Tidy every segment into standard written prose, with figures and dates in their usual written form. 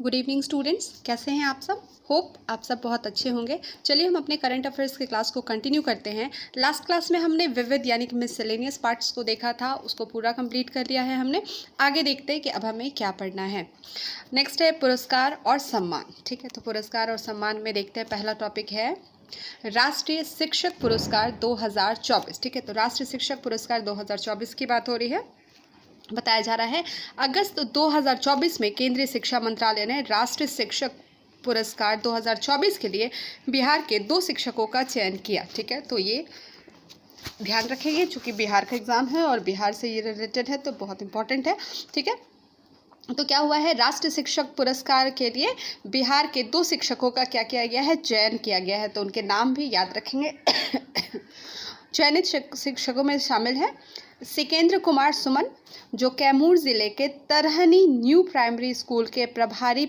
Good evening students, कैसे हैं आप सब। होप आप सब बहुत अच्छे होंगे। चलिए हम अपने करंट अफेयर्स के क्लास को कंटिन्यू करते हैं। लास्ट क्लास में हमने विविध यानी कि मिसलेनियस पार्ट्स को देखा था, उसको पूरा कंप्लीट कर लिया है हमने। आगे देखते हैं कि अब हमें क्या पढ़ना है। नेक्स्ट है पुरस्कार और सम्मान। ठीक है, तो पुरस्कार और सम्मान में देखते हैं। पहला टॉपिक है राष्ट्रीय शिक्षक पुरस्कार 2024। ठीक है, तो राष्ट्रीय शिक्षक पुरस्कार 2024 की बात हो रही है। बताया जा रहा है अगस्त 2024 में केंद्रीय शिक्षा मंत्रालय ने राष्ट्रीय शिक्षक पुरस्कार 2024 के लिए बिहार के 2 शिक्षकों का चयन किया। ठीक है, तो ये ध्यान रखेंगे चूंकि बिहार का एग्जाम है और बिहार से ये रिलेटेड है तो बहुत इंपॉर्टेंट है। ठीक है, तो क्या हुआ है, राष्ट्रीय शिक्षक पुरस्कार के लिए बिहार के 2 शिक्षकों का क्या किया गया है, चयन किया गया है। तो उनके नाम भी याद रखेंगे। चयनित शिक्षकों में शामिल हैं सिकेंद्र कुमार सुमन, जो कैमूर जिले के तरहनी न्यू प्राइमरी स्कूल के प्रभारी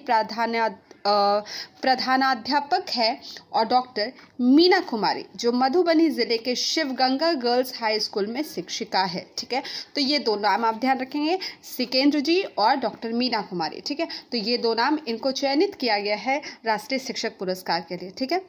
प्रधानाध्यापक है, और डॉक्टर मीना कुमारी, जो मधुबनी जिले के शिवगंगा गर्ल्स हाई स्कूल में शिक्षिका है। ठीक है, तो ये 2 नाम आप ध्यान रखेंगे, सिकेंद्र जी और डॉक्टर मीना कुमारी। ठीक है, तो ये 2 नाम इनको चयनित किया गया है राष्ट्रीय शिक्षक पुरस्कार के लिए। ठीक है,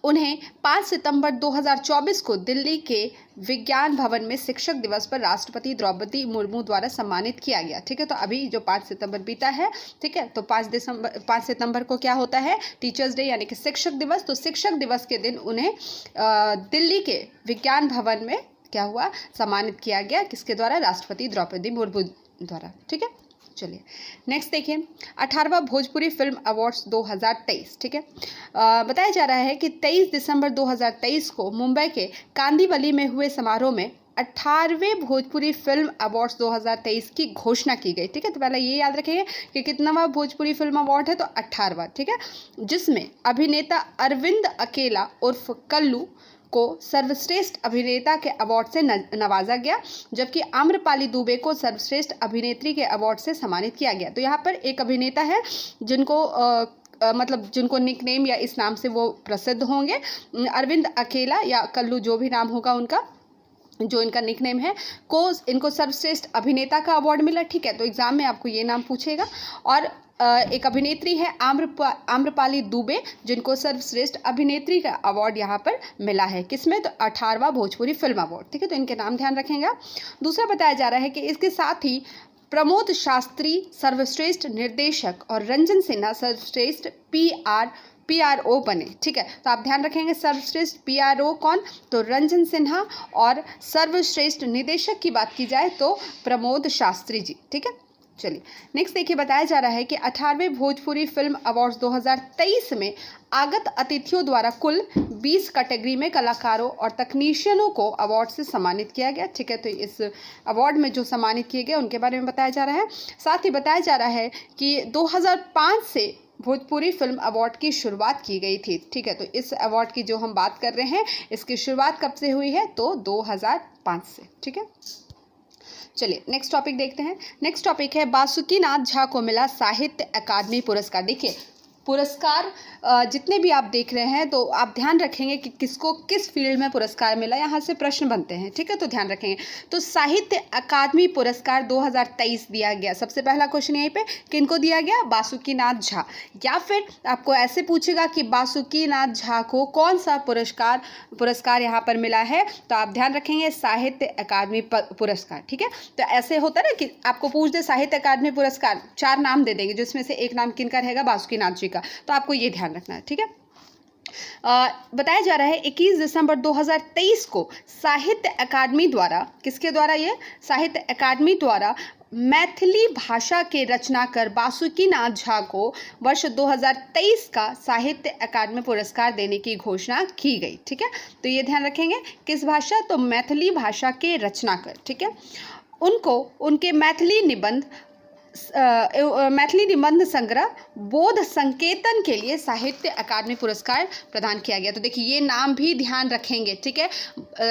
उन्हें 5 सितंबर 2024 को दिल्ली के विज्ञान भवन में शिक्षक दिवस पर राष्ट्रपति द्रौपदी मुर्मू द्वारा सम्मानित किया गया। ठीक है, तो अभी जो 5 सितंबर बीता है, ठीक है, तो 5 सितंबर को क्या होता है, टीचर्स डे यानी कि शिक्षक दिवस। तो शिक्षक दिवस के दिन उन्हें दिल्ली के विज्ञान भवन में क्या हुआ, सम्मानित किया गया, किसके द्वारा, राष्ट्रपति द्रौपदी मुर्मू द्वारा। ठीक है, चलिए नेक्स्ट देखिए 18वां भोजपुरी फिल्म अवार्ड्स 2023। ठीक है, बताया जा रहा है कि 23 दिसंबर 2023 को मुंबई के कांदीवली में हुए समारोह में 18वें भोजपुरी फिल्म अवार्ड्स 2023 की घोषणा की गई। ठीक है, तो पहले ये याद रखिए कि कितनावां भोजपुरी फिल्म अवार्ड है, तो 18वां। ठीक है, जिसमें अभिनेता अरविंद अकेला उर्फ कल्लू को सर्वश्रेष्ठ अभिनेता के अवार्ड से नवाजा गया, जबकि आम्रपाली दुबे को सर्वश्रेष्ठ अभिनेत्री के अवार्ड से सम्मानित किया गया। तो यहाँ पर एक अभिनेता है जिनको मतलब जिनको निकनेम या इस नाम से वो प्रसिद्ध होंगे, अरविंद अकेला या कल्लू, जो भी नाम होगा उनका, जो इनका निकनेम है, को इनको सर्वश्रेष्ठ अभिनेता का अवार्ड मिला। ठीक है, तो एग्जाम में आपको ये नाम पूछेगा। और एक अभिनेत्री है आम्रपाली दुबे, जिनको सर्वश्रेष्ठ अभिनेत्री का अवार्ड यहाँ पर मिला है, किसमें, तो 18वां भोजपुरी फिल्म अवार्ड। ठीक है, तो इनके नाम ध्यान रखेंगे। दूसरा बताया जा रहा है कि इसके साथ ही प्रमोद शास्त्री सर्वश्रेष्ठ निर्देशक और रंजन सिन्हा सर्वश्रेष्ठ PRO बने। ठीक है, तो आप ध्यान रखेंगे सर्वश्रेष्ठ PRO कौन, तो रंजन सिन्हा, और सर्वश्रेष्ठ निदेशक की बात की जाए तो प्रमोद शास्त्री जी। ठीक है, चलिए नेक्स्ट देखिए, बताया जा रहा है कि 18वें भोजपुरी फिल्म अवार्ड्स 2023 में आगत अतिथियों द्वारा कुल 20 कैटेगरी में कलाकारों और तकनीशियनों को अवार्ड से सम्मानित किया गया। ठीक है, तो इस अवार्ड में जो सम्मानित किए गए उनके बारे में बताया जा रहा है। साथ ही बताया जा रहा है कि 2005 से भोजपुरी फिल्म अवार्ड की शुरुआत की गई थी। ठीक है, तो इस अवार्ड की जो हम बात कर रहे हैं, इसकी शुरुआत कब से हुई है, तो 2005 से। ठीक है, चलिए नेक्स्ट टॉपिक देखते हैं। नेक्स्ट टॉपिक है बासुकीनाथ झा को मिला साहित्य अकादमी पुरस्कार। देखिए पुरस्कार जितने भी आप देख रहे हैं तो आप ध्यान रखेंगे कि किसको किस फील्ड में पुरस्कार मिला, यहाँ से प्रश्न बनते हैं। ठीक है, तो ध्यान रखेंगे। तो साहित्य अकादमी पुरस्कार 2023 दिया गया। सबसे पहला क्वेश्चन यहीं पे किनको दिया गया, बासुकीनाथ झा। या फिर आपको ऐसे पूछेगा कि बासुकीनाथ झा को कौन सा पुरस्कार यहाँ पर मिला है, तो आप ध्यान रखेंगे साहित्य अकादमी पुरस्कार। ठीक है, तो ऐसे होता है ना कि आपको पूछ दे साहित्य अकादमी पुरस्कार, 4 नाम दे देंगे, जिसमें से एक नाम किनका रहेगा, बासुकीनाथ जी का। तो आपको ये ध्यान रखना है। ठीक है, बताया जा रहा है 21 दिसंबर 2023 को साहित्य अकादमी द्वारा, किसके द्वारा, ये साहित्य अकादमी द्वारा मैथिली भाषा के रचनाकार बासुकीनाथ झा को वर्ष 2023 का साहित्य अकादमी पुरस्कार देने की घोषणा की गई। ठीक है, तो ये ध्यान रखेंगे किस भाषा, तो मैथिली भाषा के रचनाकार। ठीक है, उनको उनके मैथिली निबंध संग्रह बोध संकेतन के लिए साहित्य अकादमी पुरस्कार प्रदान किया गया। तो देखिए ये नाम भी ध्यान रखेंगे। ठीक है,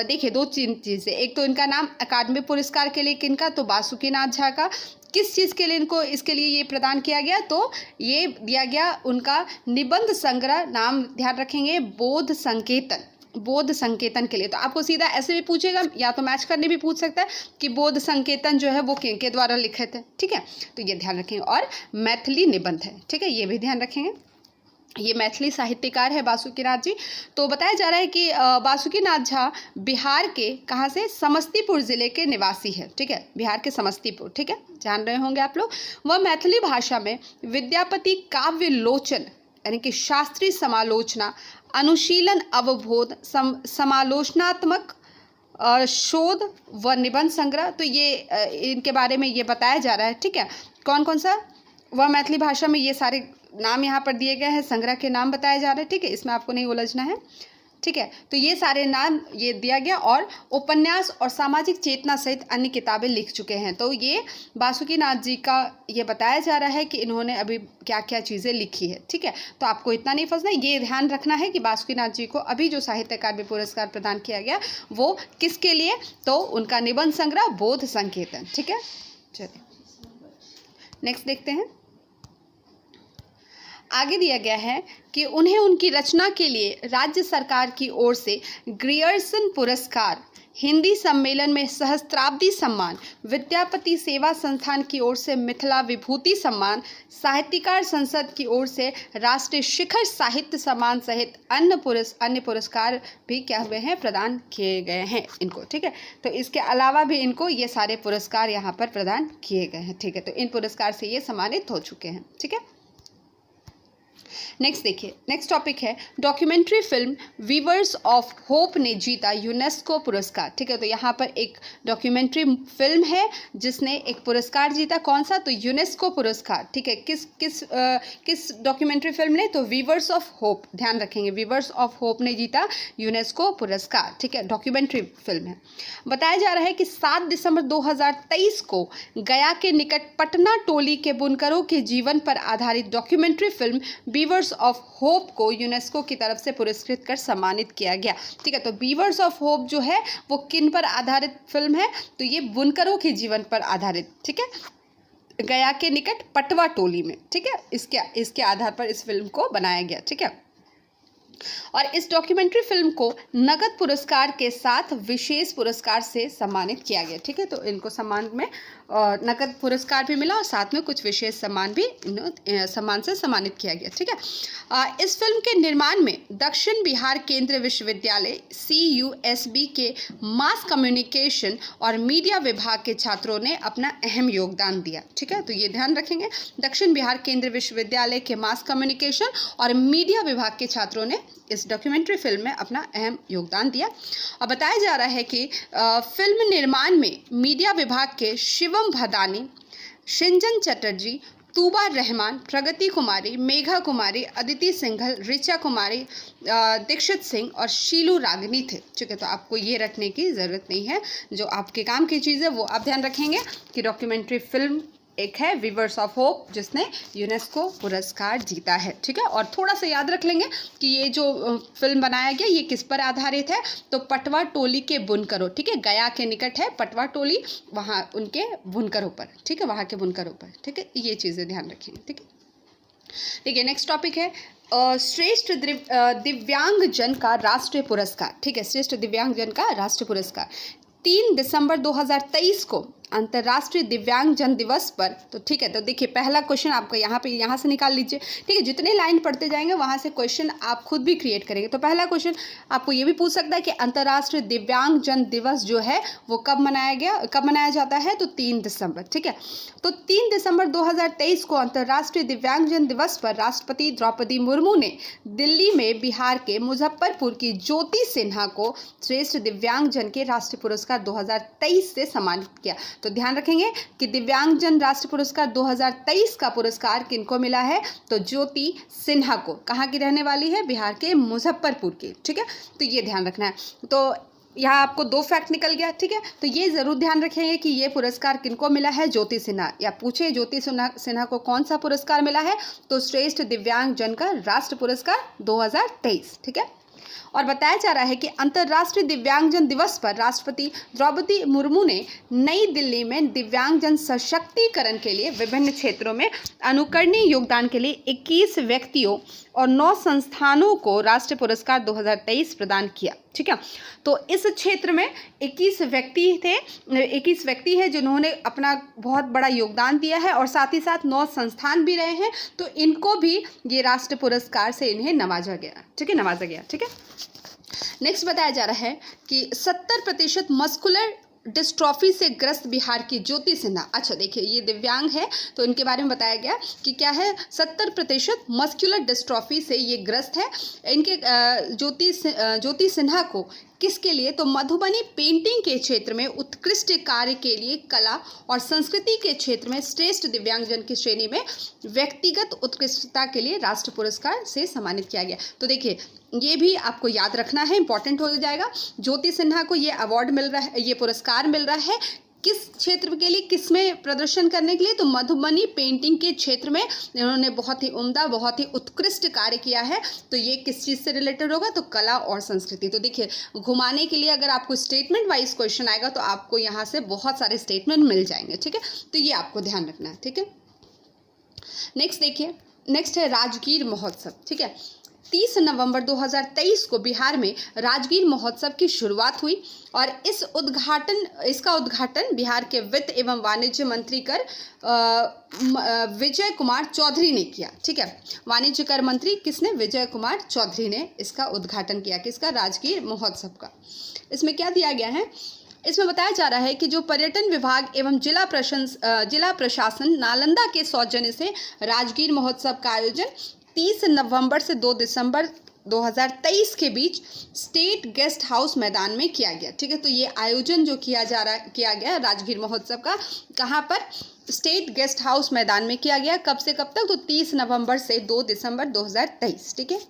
देखिए 2 चीज़ें, एक तो इनका नाम अकादमी पुरस्कार के लिए किनका, तो बासुकीनाथ झा का, किस चीज़ के लिए इनको इसके लिए ये प्रदान किया गया, तो ये दिया गया उनका निबंध संग्रह, नाम ध्यान रखेंगे बोध संकेतन। बोध संकेतन के लिए। तो आपको सीधा ऐसे भी पूछेगा या तो मैच करने भी पूछ सकता है कि बोध संकेतन जो है वो किनके द्वारा लिखे थे, ठीक है, तो ये ध्यान रखेंगे। और मैथिली निबंध है, ठीक है, ये भी ध्यान रखेंगे। ये मैथिली साहित्यकार है बासुकीनाथ जी। तो बताया जा रहा है कि बासुकीनाथ झा बिहार के कहाँ से, समस्तीपुर जिले के निवासी है, ठीक है, बिहार के समस्तीपुर, ठीक है, जान रहे होंगे आप लोग। वह मैथिली भाषा में विद्यापति काव्य लोचन यानी कि शास्त्रीय समालोचना, अनुशीलन, अवबोध, समालोचनात्मक शोध व निबंध संग्रह, तो ये इनके बारे में ये बताया जा रहा है, ठीक है। कौन कौन सा, वह मैथिली भाषा में, ये सारे नाम यहाँ पर दिए गए हैं, संग्रह के नाम बताए जा रहे हैं, ठीक है, इसमें आपको नहीं उलझना है, ठीक है। तो ये सारे नाम ये दिया गया, और उपन्यास और सामाजिक चेतना सहित अन्य किताबें लिख चुके हैं। तो ये बासुकीनाथ जी का ये बताया जा रहा है कि इन्होंने अभी क्या क्या चीज़ें लिखी है, ठीक है। तो आपको इतना नहीं फंसना, ये ध्यान रखना है कि बासुकीनाथ जी को अभी जो साहित्य अकादमी पुरस्कार प्रदान किया गया वो किसके लिए, तो उनका निबंध संग्रह बोध संकेतन, ठीक है। चलिए नेक्स्ट देखते हैं। आगे दिया गया है कि उन्हें उनकी रचना के लिए राज्य सरकार की ओर से ग्रियर्सन पुरस्कार, हिंदी सम्मेलन में सहस्त्राब्दी सम्मान, विद्यापति सेवा संस्थान की ओर से मिथिला विभूति सम्मान, साहित्यकार संसद की ओर से राष्ट्रीय शिखर साहित्य सम्मान सहित अन्य पुरस्कार भी क्या हुए हैं, प्रदान किए गए हैं इनको, ठीक है। तो इसके अलावा भी इनको ये सारे पुरस्कार यहाँ पर प्रदान किए गए हैं, ठीक है। तो इन पुरस्कार से ये सम्मानित हो चुके हैं, ठीक है। नेक्स्ट देखिए, नेक्स्ट टॉपिक है documentary film weavers of hope ने जीता यूनेस्को पुरस्कार, ठीक है। तो यहाँ पर एक डॉक्यूमेंट्री फिल्म है जिसने एक पुरस्कार जीता, कौन सा, तो यूनेस्को पुरस्कार, ठीक है। किस डॉक्यूमेंट्री फिल्म ने, तो वीवर्स ऑफ होप, ध्यान रखेंगे, वीवर्स ऑफ होप ने जीता यूनेस्को पुरस्कार, ठीक है, डॉक्यूमेंट्री फिल्म है। बताया जा रहा है कि 7 दिसंबर 2023 को गया के निकट पटना टोली के बुनकरों के जीवन पर आधारित documentary film weavers of hope को यूनेस्को की तरफ से पुरस्कृत कर सम्मानित किया गया, ठीक है। तो वीवर्स ऑफ होप जो है वो किन पर आधारित फिल्म है, तो ये बुनकरों के जीवन पर आधारित, ठीक है, गया के निकट पटवा टोली में, ठीक है, इसके आधार पर इस फिल्म को बनाया गया, ठीक है। और इस डॉक्यूमेंट्री फिल्म को नगद पुरस्कार के साथ विशेष पुरस्कार से सम्मानित किया गया, ठीक है। तो इनको सम्मान में नगद पुरस्कार भी मिला और साथ में कुछ विशेष सम्मान भी सम्मान से सम्मानित किया गया, ठीक है। इस फिल्म के निर्माण में दक्षिण बिहार केंद्रीय विश्वविद्यालय CUSB के मास कम्युनिकेशन और मीडिया विभाग के छात्रों ने अपना अहम योगदान दिया, ठीक है। तो ये ध्यान रखेंगे, दक्षिण बिहार केंद्रीय विश्वविद्यालय के मास कम्युनिकेशन और मीडिया विभाग के छात्रों ने इस डॉक्यूमेंट्री फिल्म में अपना अहम योगदान दिया। और बताया जा रहा है कि फिल्म निर्माण में मीडिया विभाग के शिवम भदानी, शिंजन चटर्जी, तूबा रहमान, प्रगति कुमारी, मेघा कुमारी, अदिति सिंघल, ऋचा कुमारी, दीक्षित सिंह और शीलू रागनी थे, ठीक है। तो आपको ये रखने की ज़रूरत नहीं है, जो आपके काम की चीज़ है वो आप ध्यान रखेंगे कि डॉक्यूमेंट्री फिल्म एक है वीवर्स ऑफ होप जिसने यूनेस्को पुरस्कार जीता है, ठीक है। और थोड़ा सा याद रख लेंगे कि ये जो फिल्म बनाया गया ये किस पर आधारित है, तो पटवा टोली के बुनकरों, ठीक है, गया के निकट है पटवा टोली, वहाँ उनके बुनकरों पर, ठीक है, वहाँ के बुनकरों पर, ठीक है, ये चीज़ें ध्यान रखेंगे, ठीक है। ठीक है, नेक्स्ट टॉपिक है श्रेष्ठ दिव्यांगजन का राष्ट्रीय पुरस्कार, ठीक है, श्रेष्ठ दिव्यांगजन का राष्ट्रीय पुरस्कार 3 दिसंबर 2023 को अंतर्राष्ट्रीय दिव्यांगजन दिवस पर, तो ठीक है। तो देखिए पहला क्वेश्चन आपका यहाँ से निकाल लीजिए, ठीक है। जितने लाइन पढ़ते जाएंगे वहाँ से क्वेश्चन आप खुद भी क्रिएट करेंगे। तो पहला क्वेश्चन आपको ये भी पूछ सकता है कि अंतर्राष्ट्रीय दिव्यांगजन दिवस जो है वो कब मनाया जाता है, तो 3 दिसंबर, ठीक है। तो 3 दिसंबर 2023 को अंतर्राष्ट्रीय दिव्यांगजन दिवस पर राष्ट्रपति द्रौपदी मुर्मू ने दिल्ली में बिहार के मुजफ्फरपुर की ज्योति सिन्हा को श्रेष्ठ दिव्यांगजन के राष्ट्रीय पुरस्कार 2023 से सम्मानित किया। तो ध्यान रखेंगे कि दिव्यांगजन राष्ट्रीय पुरस्कार 2023 का पुरस्कार किनको मिला है, तो ज्योति सिन्हा को, कहाँ की रहने वाली है, बिहार के मुजफ्फरपुर की, ठीक है। तो ये ध्यान रखना है। तो यहाँ आपको 2 फैक्ट निकल गया, ठीक है। तो ये ज़रूर ध्यान रखेंगे कि ये पुरस्कार किनको मिला है, ज्योति सिन्हा, या पूछे ज्योति सिन्हा को कौन सा पुरस्कार मिला है, तो श्रेष्ठ दिव्यांगजन का राष्ट्रीय पुरस्कार 2023, ठीक है। और बताया जा रहा है कि अंतर्राष्ट्रीय दिव्यांगजन दिवस पर राष्ट्रपति द्रौपदी मुर्मू ने नई दिल्ली में दिव्यांगजन सशक्तिकरण के लिए विभिन्न क्षेत्रों में अनुकरणीय योगदान के लिए 21 व्यक्तियों और 9 संस्थानों को राष्ट्रीय पुरस्कार 2023 प्रदान किया। ठीक है, तो इस क्षेत्र में 21 व्यक्ति है जिन्होंने अपना बहुत बड़ा योगदान दिया है और साथ ही साथ 9 संस्थान भी रहे हैं, तो इनको भी ये राष्ट्रीय पुरस्कार से इन्हें नवाजा गया। ठीक है, नवाजा गया। ठीक है, नेक्स्ट बताया जा रहा है कि 70% मस्कुलर डिस्ट्रॉफी से ग्रस्त बिहार की ज्योति सिन्हा। अच्छा देखिए, ये दिव्यांग है तो इनके बारे में बताया गया कि क्या है, 70% मस्कुलर डिस्ट्रॉफी से ये ग्रस्त है। इनके ज्योति सिन्हा को किसके लिए, तो मधुबनी पेंटिंग के क्षेत्र में उत्कृष्ट कार्य के लिए, कला और संस्कृति के क्षेत्र में श्रेष्ठ दिव्यांगजन की श्रेणी में व्यक्तिगत उत्कृष्टता के लिए राष्ट्र पुरस्कार से सम्मानित किया गया। तो देखिए, ये भी आपको याद रखना है, इंपॉर्टेंट हो जाएगा। ज्योति सिन्हा को ये अवार्ड मिल रहा है, ये पुरस्कार मिल रहा है किस क्षेत्र के लिए, किसमें प्रदर्शन करने के लिए, तो मधुबनी पेंटिंग के क्षेत्र में इन्होंने बहुत ही उम्दा, बहुत ही उत्कृष्ट कार्य किया है। तो ये किस चीज़ से रिलेटेड होगा, तो कला और संस्कृति। तो देखिए, घुमाने के लिए अगर आपको स्टेटमेंट वाइज क्वेश्चन आएगा तो आपको यहाँ से बहुत सारे स्टेटमेंट मिल जाएंगे। ठीक है, तो ये आपको ध्यान रखना है। ठीक है, नेक्स्ट देखिए, नेक्स्ट है राजगीर महोत्सव। ठीक है, 30 नवंबर 2023 को बिहार में राजगीर महोत्सव की शुरुआत हुई और इसका उद्घाटन बिहार के वित्त एवं वाणिज्य मंत्री कर विजय कुमार चौधरी ने किया। ठीक है, वाणिज्य कर मंत्री किसने, विजय कुमार चौधरी ने इसका उद्घाटन किया, किसका, राजगीर महोत्सव का। इसमें क्या दिया गया है, इसमें बताया जा रहा है कि जो पर्यटन विभाग एवं जिला प्रशासन नालंदा के सौजन्य से राजगीर महोत्सव का आयोजन 30 नवंबर से 2 दिसंबर 2023 के बीच स्टेट गेस्ट हाउस मैदान में किया गया। ठीक है, तो ये आयोजन जो किया गया राजगीर महोत्सव का, कहाँ पर, स्टेट गेस्ट हाउस मैदान में किया गया। कब से कब तक, तो 30 नवंबर से 2 दिसंबर 2023। ठीक है,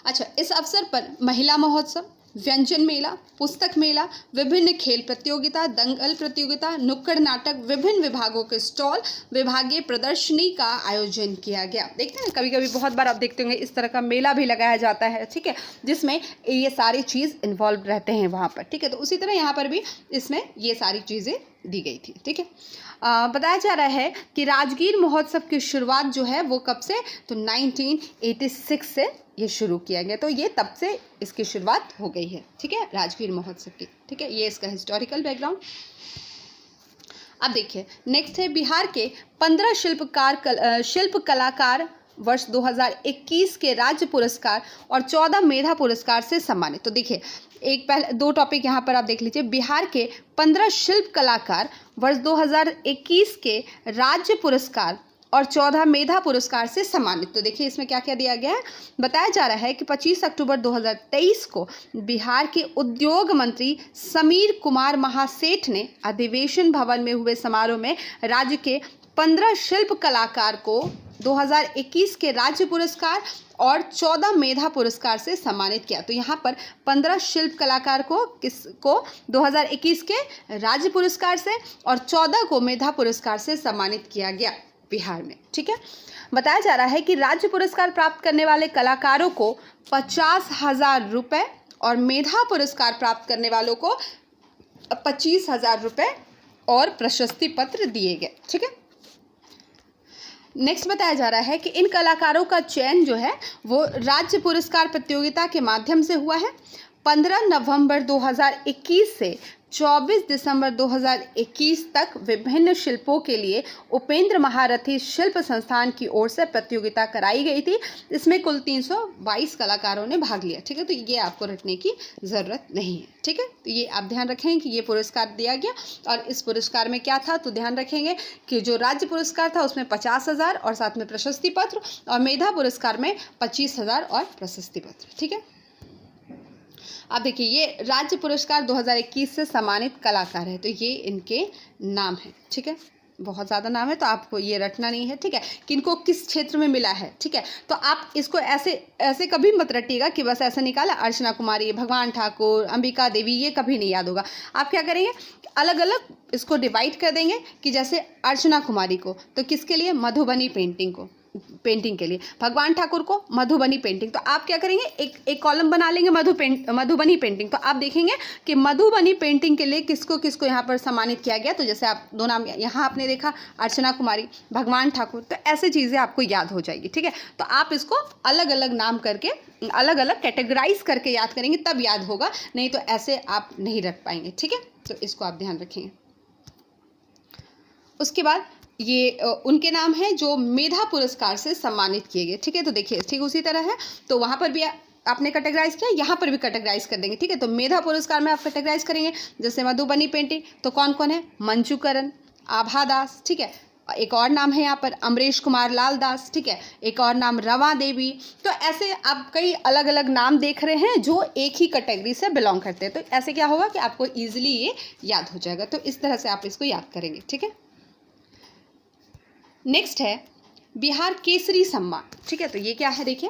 अच्छा, इस अवसर पर महिला महोत्सव, व्यंजन मेला, पुस्तक मेला, विभिन्न खेल प्रतियोगिता, दंगल प्रतियोगिता, नुक्कड़ नाटक, विभिन्न विभागों के स्टॉल, विभागीय प्रदर्शनी का आयोजन किया गया। देखते हैं, कभी कभी बहुत बार आप देखते होंगे इस तरह का मेला भी लगाया जाता है। ठीक है, जिसमें ये सारी चीज़ इन्वॉल्व रहते हैं वहाँ पर। ठीक है, तो उसी तरह यहाँ पर भी इसमें ये सारी चीज़ें दी गई थी। ठीक है, बताया जा रहा है कि राजगीर महोत्सव की शुरुआत जो है वो कब से, तो 1986 से ये शुरू किया गया। तो ये तब से इसकी शुरुआत हो गई है। ठीक है, राजगीर महोत्सव की। ठीक है, ये इसका हिस्टोरिकल बैकग्राउंड। अब देखिए, नेक्स्ट है बिहार के 15 शिल्प कलाकार वर्ष 2021 के राज्य पुरस्कार और 14 मेधा पुरस्कार से सम्मानित। तो देखिए, एक पहले 2 टॉपिक यहाँ पर आप देख लीजिए। बिहार के 15 शिल्प कलाकार वर्ष 2021 के राज्य पुरस्कार और 14 मेधा पुरस्कार से सम्मानित। तो देखिए, इसमें क्या क्या दिया गया है, बताया जा रहा है कि 25 अक्टूबर 2023 को बिहार के उद्योग मंत्री समीर कुमार महासेठ ने अधिवेशन भवन में हुए समारोह में राज्य के 15 शिल्प कलाकार को 2021 के राज्य पुरस्कार और 14 मेधा पुरस्कार से सम्मानित किया। तो यहाँ पर 15 शिल्प कलाकार को 2021 के राज्य पुरस्कार से और 14 को मेधा पुरस्कार से सम्मानित किया गया बिहार में। ठीक है, बताया जा रहा है कि राज्य पुरस्कार प्राप्त करने वाले कलाकारों को 50,000 रुपये और मेधा पुरस्कार प्राप्त करने वालों को 25,000 रुपये और प्रशस्ति पत्र दिए गए। ठीक है, नेक्स्ट बताया जा रहा है कि इन कलाकारों का चयन जो है वो राज्य पुरस्कार प्रतियोगिता के माध्यम से हुआ है। 15 नवंबर 2021 से 24 दिसंबर 2021 तक विभिन्न शिल्पों के लिए उपेंद्र महारथी शिल्प संस्थान की ओर से प्रतियोगिता कराई गई थी। इसमें कुल 322 कलाकारों ने भाग लिया। ठीक है, तो ये आपको रटने की ज़रूरत नहीं है। ठीक है, तो ये आप ध्यान रखें कि ये पुरस्कार दिया गया और इस पुरस्कार में क्या था, तो ध्यान रखेंगे कि जो राज्य पुरस्कार था उसमें 50,000 और साथ में प्रशस्ति पत्र, और मेधा पुरस्कार में 25,000 और प्रशस्ति पत्र। ठीक है, अब देखिए, ये राज्य पुरस्कार 2021 से सम्मानित कलाकार है, तो ये इनके नाम है। ठीक है, बहुत ज़्यादा नाम है तो आपको ये रटना नहीं है। ठीक है, कि इनको किस क्षेत्र में मिला है। ठीक है, तो आप इसको ऐसे कभी मत रटिएगा कि बस ऐसा निकाला, अर्चना कुमारी, भगवान ठाकुर, अंबिका देवी, ये कभी नहीं याद होगा। आप क्या करेंगे, अलग अलग इसको डिवाइड कर देंगे कि जैसे अर्चना कुमारी को तो किसके लिए, मधुबनी पेंटिंग को, पेंटिंग के लिए, भगवान ठाकुर को मधुबनी पेंटिंग। तो आप क्या करेंगे, एक कॉलम बना लेंगे मधुबनी पेंटिंग। तो आप देखेंगे कि मधुबनी पेंटिंग के लिए किसको किसको यहाँ पर सम्मानित किया गया। तो जैसे आप दो नाम यहाँ आपने देखा, अर्चना कुमारी, भगवान ठाकुर, तो ऐसे चीज़ें आपको याद हो जाएगी, ठीक है। तो आप इसको अलग अलग नाम करके, अलग अलग कैटेगराइज करके याद करेंगे, तब याद होगा, नहीं तो ऐसे आप नहीं रख पाएंगे, ठीक है। तो इसको आप ध्यान रखेंगे। उसके बाद ये उनके नाम हैं जो मेधा पुरस्कार से सम्मानित किए गए, ठीक है। तो देखिए ठीक उसी तरह है, तो वहाँ पर भी आपने कैटेगराइज किया, यहाँ पर भी कैटेगराइज कर देंगे, ठीक है। तो मेधा पुरस्कार में आप कैटेगराइज करेंगे, जैसे मधुबनी पेंटिंग, तो कौन कौन है, मंजूकरण, आभा दास, ठीक है। एक और नाम है यहाँ पर अमरीश कुमार लाल दास, ठीक है। एक और नाम रमा देवी। तो ऐसे आप कई अलग अलग नाम देख रहे हैं जो एक ही कैटेगरी से बिलोंग करते हैं। तो ऐसे क्या होगा कि आपको ईजिली ये याद हो जाएगा। तो इस तरह से आप इसको याद करेंगे, ठीक है। नेक्स्ट है बिहार केसरी सम्मान, ठीक है। तो ये क्या है, देखिए,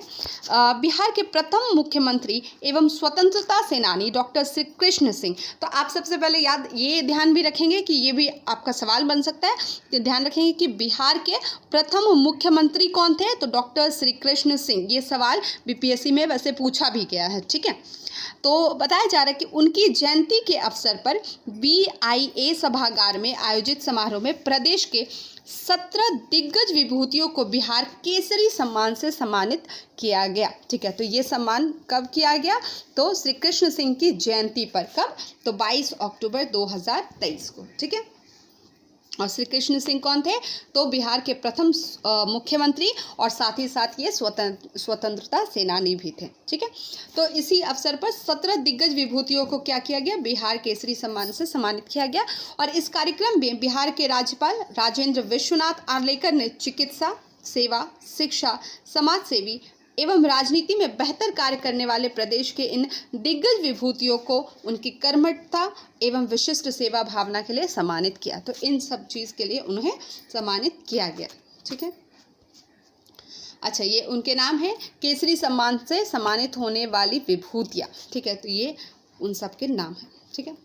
बिहार के प्रथम मुख्यमंत्री एवं स्वतंत्रता सेनानी डॉक्टर श्री कृष्ण सिंह। तो आप सबसे पहले ये ध्यान भी रखेंगे कि ये भी आपका सवाल बन सकता है, तो ध्यान रखेंगे कि बिहार के प्रथम मुख्यमंत्री कौन थे, तो डॉक्टर श्री कृष्ण सिंह। ये सवाल बीपीएससी में वैसे पूछा भी गया है, ठीक है। तो बताया जा रहा है कि उनकी जयंती के अवसर पर BIA सभागार में आयोजित समारोह में प्रदेश के 17 दिग्गज विभूतियों को बिहार केसरी सम्मान से सम्मानित किया गया, ठीक है। तो ये सम्मान कब किया गया, तो श्री कृष्ण सिंह की जयंती पर, कब, तो 22 अक्टूबर 2023 को, ठीक है। और श्री कृष्ण सिंह कौन थे, तो बिहार के प्रथम मुख्यमंत्री और साथ ही साथ ये स्वतंत्रता सेनानी भी थे, ठीक है। तो इसी अवसर पर 17 दिग्गज विभूतियों को क्या किया गया, बिहार केसरी सम्मान से सम्मानित किया गया। और इस कार्यक्रम में बिहार के राज्यपाल राजेंद्र विश्वनाथ आर्लेकर ने चिकित्सा सेवा, शिक्षा, समाज सेवी एवं राजनीति में बेहतर कार्य करने वाले प्रदेश के इन दिग्गज विभूतियों को उनकी कर्मठता एवं विशिष्ट सेवा भावना के लिए सम्मानित किया। तो इन सब चीज़ के लिए उन्हें सम्मानित किया गया, ठीक है। अच्छा, ये उनके नाम है केसरी सम्मान से सम्मानित होने वाली विभूतियाँ, ठीक है। तो ये उन सब के नाम है, ठीक है।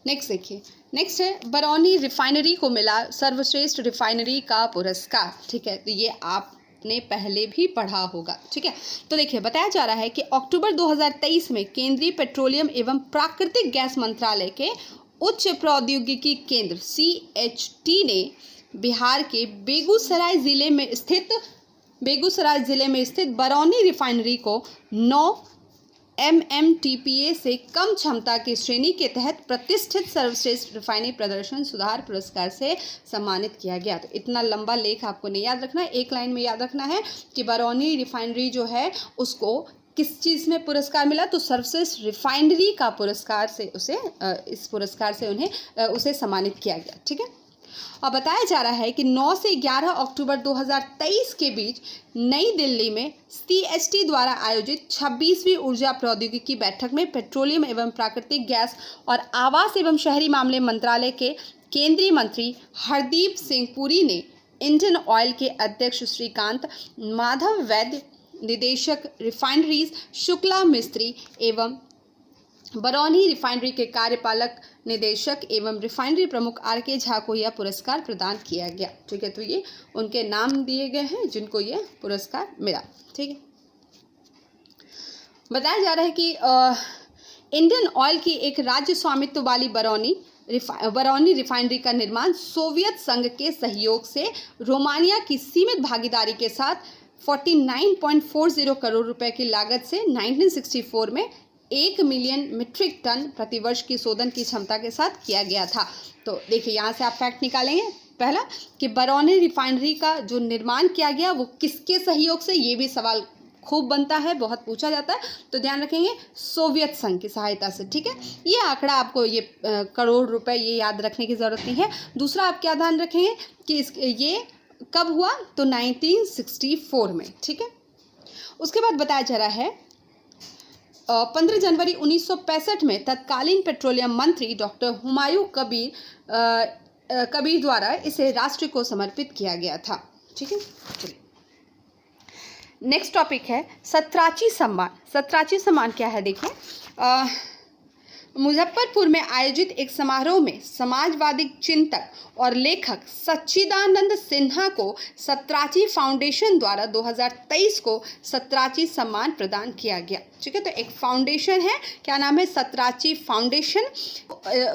नेक्स्ट देखिए, नेक्स्ट है बरौनी रिफाइनरी को मिला सर्वश्रेष्ठ रिफाइनरी का पुरस्कार, ठीक है। तो ये आपने पहले भी पढ़ा होगा, ठीक है। तो देखिए बताया जा रहा है कि अक्टूबर 2023 में केंद्रीय पेट्रोलियम एवं प्राकृतिक गैस मंत्रालय के उच्च प्रौद्योगिकी केंद्र CHT ने बिहार के बेगूसराय जिले में स्थित बरौनी रिफाइनरी को 9 MMTPA से कम क्षमता की श्रेणी के तहत प्रतिष्ठित सर्वश्रेष्ठ रिफाइनरी प्रदर्शन सुधार पुरस्कार से सम्मानित किया गया। तो इतना लंबा लेख आपको नहीं याद रखना है, एक लाइन में याद रखना है कि बरौनी रिफाइनरी जो है उसको किस चीज़ में पुरस्कार मिला, तो सर्वश्रेष्ठ रिफाइनरी का पुरस्कार से इस पुरस्कार से उसे सम्मानित किया गया, ठीक है। और बताया जा रहा है कि 9 से 11 अक्टूबर 2023 के बीच नई दिल्ली में CHT द्वारा आयोजित 26वीं ऊर्जा प्रौद्योगिकी बैठक में पेट्रोलियम एवं प्राकृतिक गैस और आवास एवं शहरी मामले मंत्रालय के केंद्रीय मंत्री हरदीप सिंह पुरी ने इंडियन ऑयल के अध्यक्ष श्रीकांत माधव वैद्य, निदेशक रिफाइनरीज शुक्ला मिस्त्री एवं बरौनी रिफाइनरी के कार्यपालक निदेशक एवं रिफाइनरी प्रमुख RK झा को यह पुरस्कार प्रदान किया गया, ठीक है। तो ये उनके नाम दिए गए हैं जिनको ये पुरस्कार मिला, ठीक है। बताया जा रहा है कि इंडियन ऑयल की एक राज्य स्वामित्व वाली बरौनी रिफाइनरी का निर्माण सोवियत संघ के सहयोग से रोमानिया की सीमित भागीदारी के साथ 49.40 करोड़ रुपए की लागत से 1964 में 1 मिलियन मीट्रिक टन प्रतिवर्ष की शोधन की क्षमता के साथ किया गया था। तो देखिए यहाँ से आप फैक्ट निकालेंगे, पहला कि बरौनी रिफाइनरी का जो निर्माण किया गया वो किसके सहयोग से, ये भी सवाल खूब बनता है, बहुत पूछा जाता है। तो ध्यान रखेंगे सोवियत संघ की सहायता से, ठीक है। ये आंकड़ा आपको ये करोड़ रुपए ये याद रखने की ज़रूरत नहीं है। दूसरा आप क्या ध्यान रखेंगे कि ये कब हुआ, तो 1964 में, ठीक है। उसके बाद बताया जा रहा है 15 जनवरी 1965 में तत्कालीन पेट्रोलियम मंत्री डॉक्टर हुमायूं कबीर द्वारा इसे राष्ट्र को समर्पित किया गया था, ठीक है। चलिए नेक्स्ट टॉपिक है सतराची सम्मान। सतराची सम्मान क्या है, देखिए मुजफ्फरपुर में आयोजित एक समारोह में समाजवादी चिंतक और लेखक सच्चिदानंद सिन्हा को सतराची फाउंडेशन द्वारा 2023 को सतराची सम्मान प्रदान किया गया। ठीक है, तो एक फाउंडेशन है, क्या नाम है, सतराची फाउंडेशन।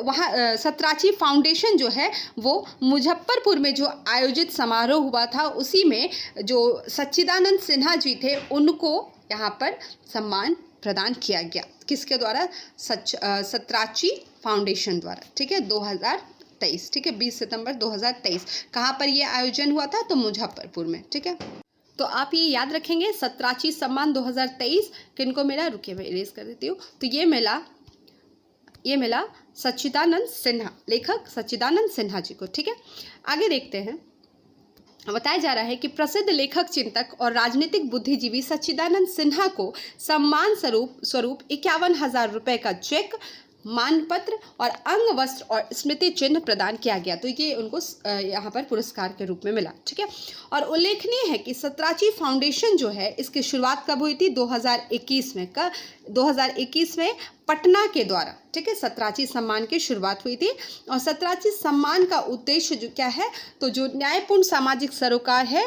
वहाँ सतराची फाउंडेशन जो है वो मुजफ्फरपुर में जो आयोजित समारोह हुआ था उसी में जो सच्चिदानंद सिन्हा जी थे उनको यहाँ पर सम्मान प्रदान किया गया। किसके द्वारा? सतराची फाउंडेशन द्वारा। ठीक है, 2023। ठीक है, 20 सितंबर 2023। कहाँ पर ये आयोजन हुआ था? तो मुजफ्फरपुर में। ठीक है, तो आप ये याद रखेंगे सतराची सम्मान 2023 किनको मिला? रुकिए मैं इरेज कर देती हूँ। तो ये मिला सच्चिदानंद सिन्हा, लेखक सच्चिदानंद सिन्हा जी को। ठीक है, आगे देखते हैं। बताया जा रहा है कि प्रसिद्ध लेखक, चिंतक और राजनीतिक बुद्धिजीवी सच्चिदानंद सिन्हा को सम्मान स्वरूप 51,000 रुपये का चेक, मानपत्र और अंग वस्त्र और स्मृति चिन्ह प्रदान किया गया। तो ये उनको यहाँ पर पुरस्कार के रूप में मिला। ठीक है, और उल्लेखनीय है कि सतराची फाउंडेशन जो है इसकी शुरुआत कब हुई थी? 2021 में। 2021 में पटना के द्वारा। ठीक है, सतराची सम्मान की शुरुआत हुई थी। और सतराची सम्मान का उद्देश्य जो क्या है? तो जो न्यायपूर्ण सामाजिक सरोकार है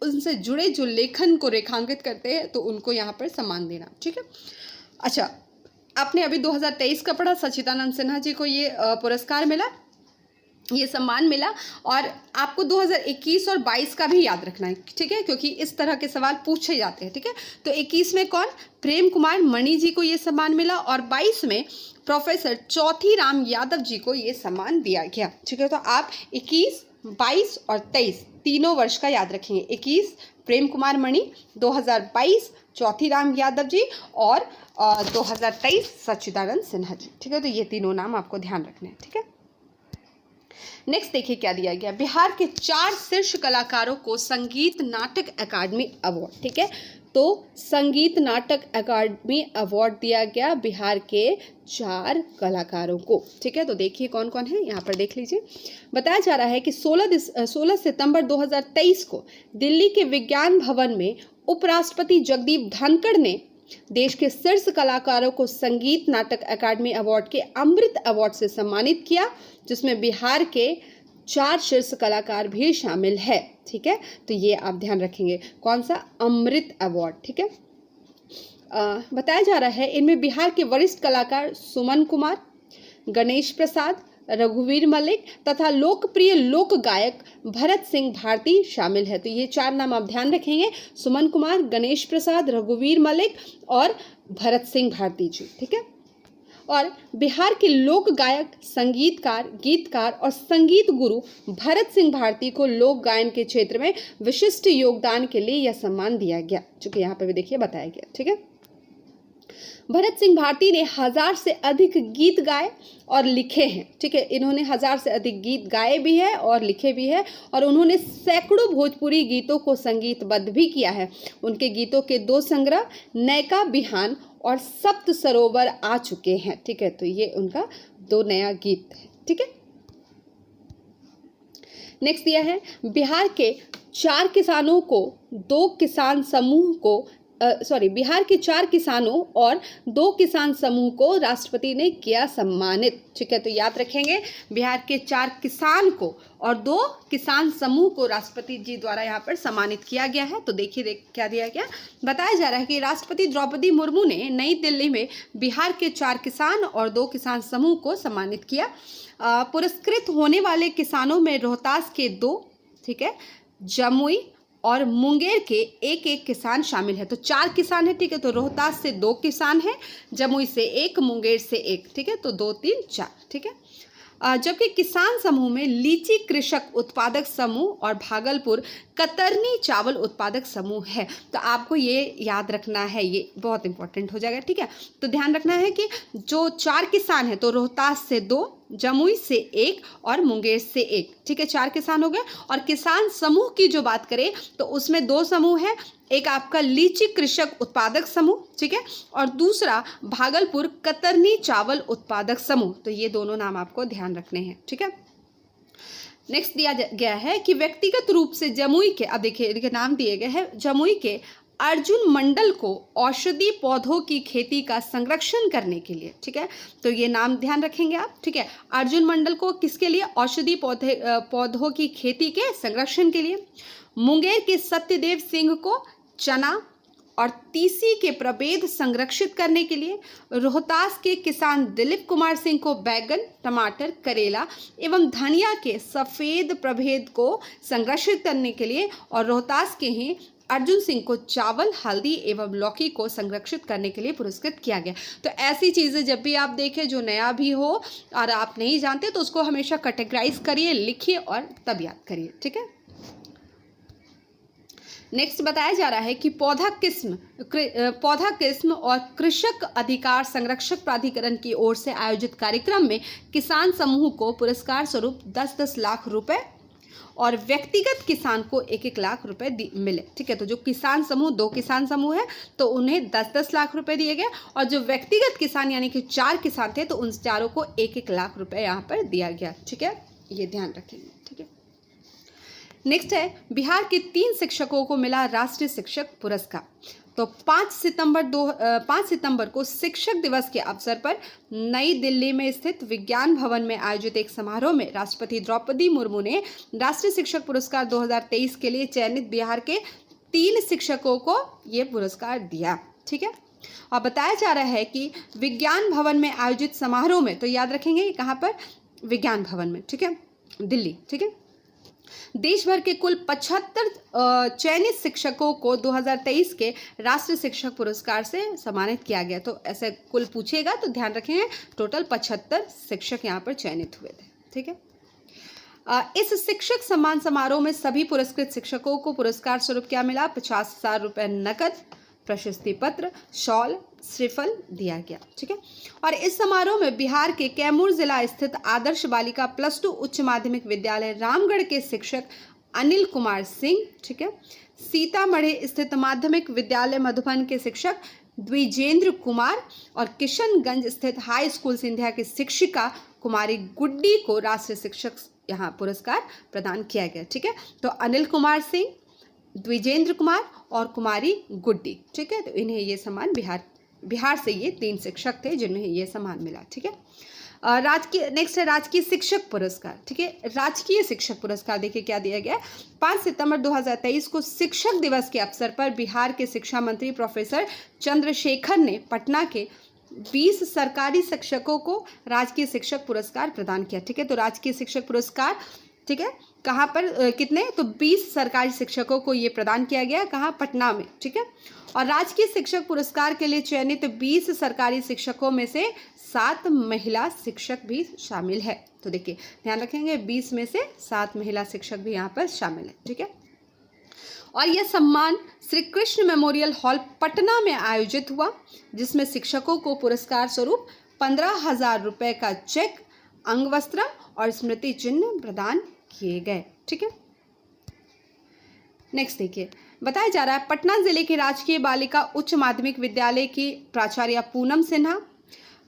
उनसे जुड़े जो लेखन को रेखांकित करते हैं तो उनको यहाँ पर सम्मान देना। ठीक है, अच्छा, आपने अभी 2023 का पढ़ा, सच्चिदानंद सिन्हा जी को ये पुरस्कार मिला, ये सम्मान मिला। और आपको 2021 और 22 का भी याद रखना है। ठीक है, क्योंकि इस तरह के सवाल पूछे जाते हैं। ठीक है, तो 21 में कौन? प्रेम कुमार मणि जी को ये सम्मान मिला और 22 में प्रोफेसर चौथीराम यादव जी को ये सम्मान दिया गया। ठीक है, तो आप 21, 22 और 23 तीनों वर्ष का याद रखेंगे। 21 प्रेम कुमार मणि, 2022 चौथीराम यादव जी और 2023 सच्चिदानंद सिन्हा जी। ठीक है, तो ये तीनों नाम आपको ध्यान रखने हैं। ठीक है, नेक्स्ट देखिए क्या दिया गया। बिहार के 4 शीर्ष कलाकारों को संगीत नाटक अकादमी अवार्ड। ठीक है, तो संगीत नाटक अकादमी अवार्ड दिया गया बिहार के 4 कलाकारों को। ठीक है, तो देखिए कौन कौन है, यहाँ पर देख लीजिए। बताया जा रहा है कि 16 सितंबर 2023 को दिल्ली के विज्ञान भवन में उपराष्ट्रपति जगदीप धनखड़ ने देश के शीर्ष कलाकारों को संगीत नाटक अकादमी अवार्ड के अमृत अवार्ड से सम्मानित किया, जिसमें बिहार के 4 शीर्ष कलाकार भी शामिल है। ठीक है, तो ये आप ध्यान रखेंगे, कौन सा? अमृत अवार्ड। ठीक है, बताया जा रहा है इनमें बिहार के वरिष्ठ कलाकार सुमन कुमार, गणेश प्रसाद, रघुवीर मलिक तथा लोकप्रिय लोक गायक भरत सिंह भारती शामिल है। तो ये 4 नाम आप ध्यान रखेंगे, सुमन कुमार, गणेश प्रसाद, रघुवीर मलिक और भरत सिंह भारती जी। ठीक है, और बिहार के लोक गायक, संगीतकार, गीतकार और संगीत गुरु भरत सिंह भारती को लोक गायन के क्षेत्र में विशिष्ट योगदान के लिए यह सम्मान दिया गया, जो कि यहाँ पर भी देखिए बताया गया। ठीक है, भरत सिंह भारती ने 1000 से अधिक गीत गाए और लिखे हैं। ठीक है, इन्होंने 1000 से अधिक गीत गाए भी है और लिखे भी है, और उन्होंने सैकड़ों भोजपुरी गीतों को संगीतबद्ध भी किया है। उनके गीतों के 2 संग्रह नयका बिहान और सप्त सरोवर आ चुके हैं। ठीक है, तो ये उनका 2 नया गीत है। ठीक है, नेक्स्ट दिया है बिहार के 4 किसानों को 2 किसान समूह को बिहार के 4 किसानों और 2 किसान समूह को राष्ट्रपति ने किया सम्मानित। ठीक है, तो याद रखेंगे बिहार के 4 किसान को और 2 किसान समूह को राष्ट्रपति जी द्वारा यहाँ पर सम्मानित किया गया है। तो देखिए क्या दिया गया। बताया जा रहा है कि राष्ट्रपति द्रौपदी मुर्मू ने नई दिल्ली में बिहार के 4 किसान और 2 किसान समूह को सम्मानित किया। पुरस्कृत होने वाले किसानों में रोहतास के 2, ठीक है, जमुई और मुंगेर के 1-1 किसान शामिल है। तो 4 किसान है। ठीक है, तो रोहतास से 2 किसान हैं, जमुई से 1, मुंगेर से 1। ठीक है, तो 2, 3, 4। ठीक है, जबकि किसान समूह में लीची कृषक उत्पादक समूह और भागलपुर कतरनी चावल उत्पादक समूह है। तो आपको ये याद रखना है, ये बहुत इंपॉर्टेंट हो जाएगा। ठीक है, तो ध्यान रखना है कि जो 4 किसान है तो रोहतास से 2, जमुई से 1 और मुंगेर से 1। ठीक है, 4 किसान हो गए। और किसान समूह की जो बात करें तो उसमें 2 समूह है, एक आपका लीची कृषक उत्पादक समूह, ठीक है, और दूसरा भागलपुर कतरनी चावल उत्पादक समूह। तो ये दोनों नाम आपको ध्यान रखने हैं। ठीक है, नेक्स्ट दिया गया है कि व्यक्तिगत रूप से जमुई के, अब देखिए इनके नाम दिए गए हैं, जमुई के अर्जुन मंडल को औषधि पौधों की खेती का संरक्षण करने के लिए, ठीक है, तो ये नाम ध्यान रखेंगे आप, ठीक है। अर्जुन मंडल को किसके लिए? औषधि पौधों की खेती के संरक्षण के लिए। मुंगेर के सत्यदेव सिंह को चना और तीसी के प्रभेद संरक्षित करने के लिए। रोहतास के किसान दिलीप कुमार सिंह को बैगन, टमाटर, करेला एवं धनिया के सफ़ेद प्रभेद को संरक्षित करने के लिए। और रोहतास के ही अर्जुन सिंह को चावल, हल्दी एवं लौकी को संरक्षित करने के लिए पुरस्कृत किया गया। तो ऐसी चीज़ें जब भी आप देखें जो नया भी हो और आप नहीं जानते तो उसको हमेशा कैटेगराइज करिए, लिखिए और तब याद करिए, ठीक है। नेक्स्ट बताया जा रहा है कि पौधा किस्म और कृषक अधिकार संरक्षक प्राधिकरण की ओर से आयोजित कार्यक्रम में किसान समूह को पुरस्कार स्वरूप 10-10 लाख रुपए और व्यक्तिगत किसान को 1-1 लाख रुपए मिले, ठीक है। तो जो किसान समूह, 2 किसान समूह है तो उन्हें 10-10 लाख रुपए दिए गए, और जो व्यक्तिगत किसान यानी कि 4 किसान थे तो उन चारों को 1-1 लाख रुपए यहाँ पर दिया गया, ठीक है। ये ध्यान रखेंगे, ठीक है। नेक्स्ट है बिहार के 3 शिक्षकों को मिला राष्ट्रीय शिक्षक पुरस्कार। तो 5 सितंबर को शिक्षक दिवस के अवसर पर नई दिल्ली में स्थित विज्ञान भवन में आयोजित एक समारोह में राष्ट्रपति द्रौपदी मुर्मू ने राष्ट्रीय शिक्षक पुरस्कार 2023 के लिए चयनित बिहार के 3 शिक्षकों को ये पुरस्कार दिया, ठीक है। और बताया जा रहा है कि विज्ञान भवन में आयोजित समारोह में, तो याद रखेंगे कहाँ पर? विज्ञान भवन में, ठीक है, दिल्ली, ठीक है। देश भर के कुल 75 चयनित शिक्षकों को 2023 के राष्ट्रीय शिक्षक पुरस्कार से सम्मानित किया गया। तो ऐसे कुल पूछेगा तो ध्यान रखेंगे टोटल 75 शिक्षक यहाँ पर चयनित हुए थे, ठीक है। इस शिक्षक सम्मान समारोह में सभी पुरस्कृत शिक्षकों को पुरस्कार स्वरूप क्या मिला? 50,000 रुपये नकद, प्रशस्ति पत्र, शॉल, श्रीफल दिया गया, ठीक है। और इस समारोह में बिहार के कैमूर जिला स्थित आदर्श बालिका +2 उच्च माध्यमिक विद्यालय रामगढ़ के शिक्षक अनिल कुमार सिंह, ठीक है, सीतामढ़ी स्थित माध्यमिक विद्यालय मधुबन के शिक्षक द्विजेंद्र कुमार और किशनगंज स्थित हाई स्कूल सिंधिया की शिक्षिका कुमारी गुड्डी को राष्ट्रीय शिक्षक यहाँ पुरस्कार प्रदान किया गया, ठीक है। तो अनिल कुमार सिंह, द्विजेंद्र कुमार और कुमारी गुड्डी, ठीक है। तो इन्हें ये सम्मान बिहार से ये 3 शिक्षक थे जिन्हें ये सम्मान मिला, ठीक है। नेक्स्ट है राजकीय शिक्षक पुरस्कार, ठीक है। राजकीय शिक्षक पुरस्कार देखिए क्या दिया गया। 5 सितंबर 2023 को शिक्षक दिवस के अवसर पर बिहार के शिक्षा मंत्री प्रोफेसर चंद्रशेखर ने पटना के 20 सरकारी शिक्षकों को राजकीय शिक्षक पुरस्कार प्रदान किया, ठीक है। तो राजकीय शिक्षक पुरस्कार, ठीक है, कहाँ पर कितने? तो 20 सरकारी शिक्षकों को ये प्रदान किया गया, कहाँ? पटना में, ठीक है। और राजकीय शिक्षक पुरस्कार के लिए चयनित 20 सरकारी शिक्षकों में से 7 महिला शिक्षक भी शामिल है। तो देखिए ध्यान रखेंगे 20 में से 7 महिला शिक्षक भी यहाँ पर शामिल है, ठीक है। और यह सम्मान श्री कृष्ण मेमोरियल हॉल पटना में आयोजित हुआ, जिसमें शिक्षकों को पुरस्कार स्वरूप 15,000 रुपये का चेक, अंगवस्त्र और स्मृति चिन्ह प्रदान किए गए, ठीक है। नेक्स्ट देखिए बताया जा रहा है पटना जिले के राजकीय बालिका उच्च माध्यमिक विद्यालय की प्राचार्य पूनम सिन्हा,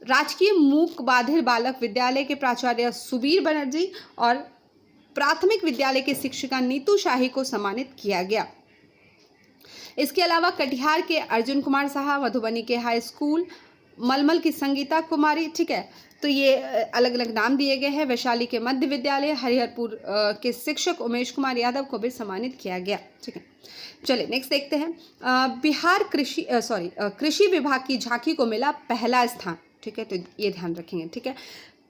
राजकीय मूक बाधिर बालक विद्यालय के प्राचार्य सुबीर बनर्जी और प्राथमिक विद्यालय की शिक्षिका नीतू शाही को सम्मानित किया गया। इसके अलावा कटिहार के अर्जुन कुमार साहा, मधुबनी के हाई स्कूल मलमल की संगीता कुमारी, ठीक है। तो ये अलग अलग नाम दिए गए हैं। वैशाली के मध्य विद्यालय हरिहरपुर के शिक्षक उमेश कुमार यादव को भी सम्मानित किया गया, ठीक है। चलिए नेक्स्ट देखते हैं। बिहार कृषि विभाग की झांकी को मिला पहला स्थान, ठीक है। तो ये ध्यान रखेंगे, ठीक है।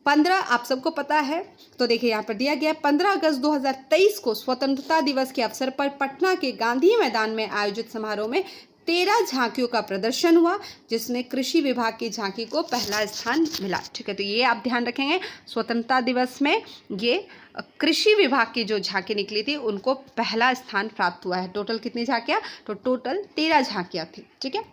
15 आप सबको पता है, तो देखिए यहाँ पर दिया गया 15 अगस्त 2023 को स्वतंत्रता दिवस के अवसर पर पटना के गांधी मैदान में आयोजित समारोह में 13 झांकियों का प्रदर्शन हुआ, जिसमें कृषि विभाग की झांकी को पहला स्थान मिला, ठीक है। तो ये आप ध्यान रखेंगे स्वतंत्रता दिवस में ये कृषि विभाग की जो झांकी निकली थी उनको पहला स्थान प्राप्त हुआ है। टोटल कितनी झांकियाँ? तो टोटल 13 झांकियाँ थी, ठीक है।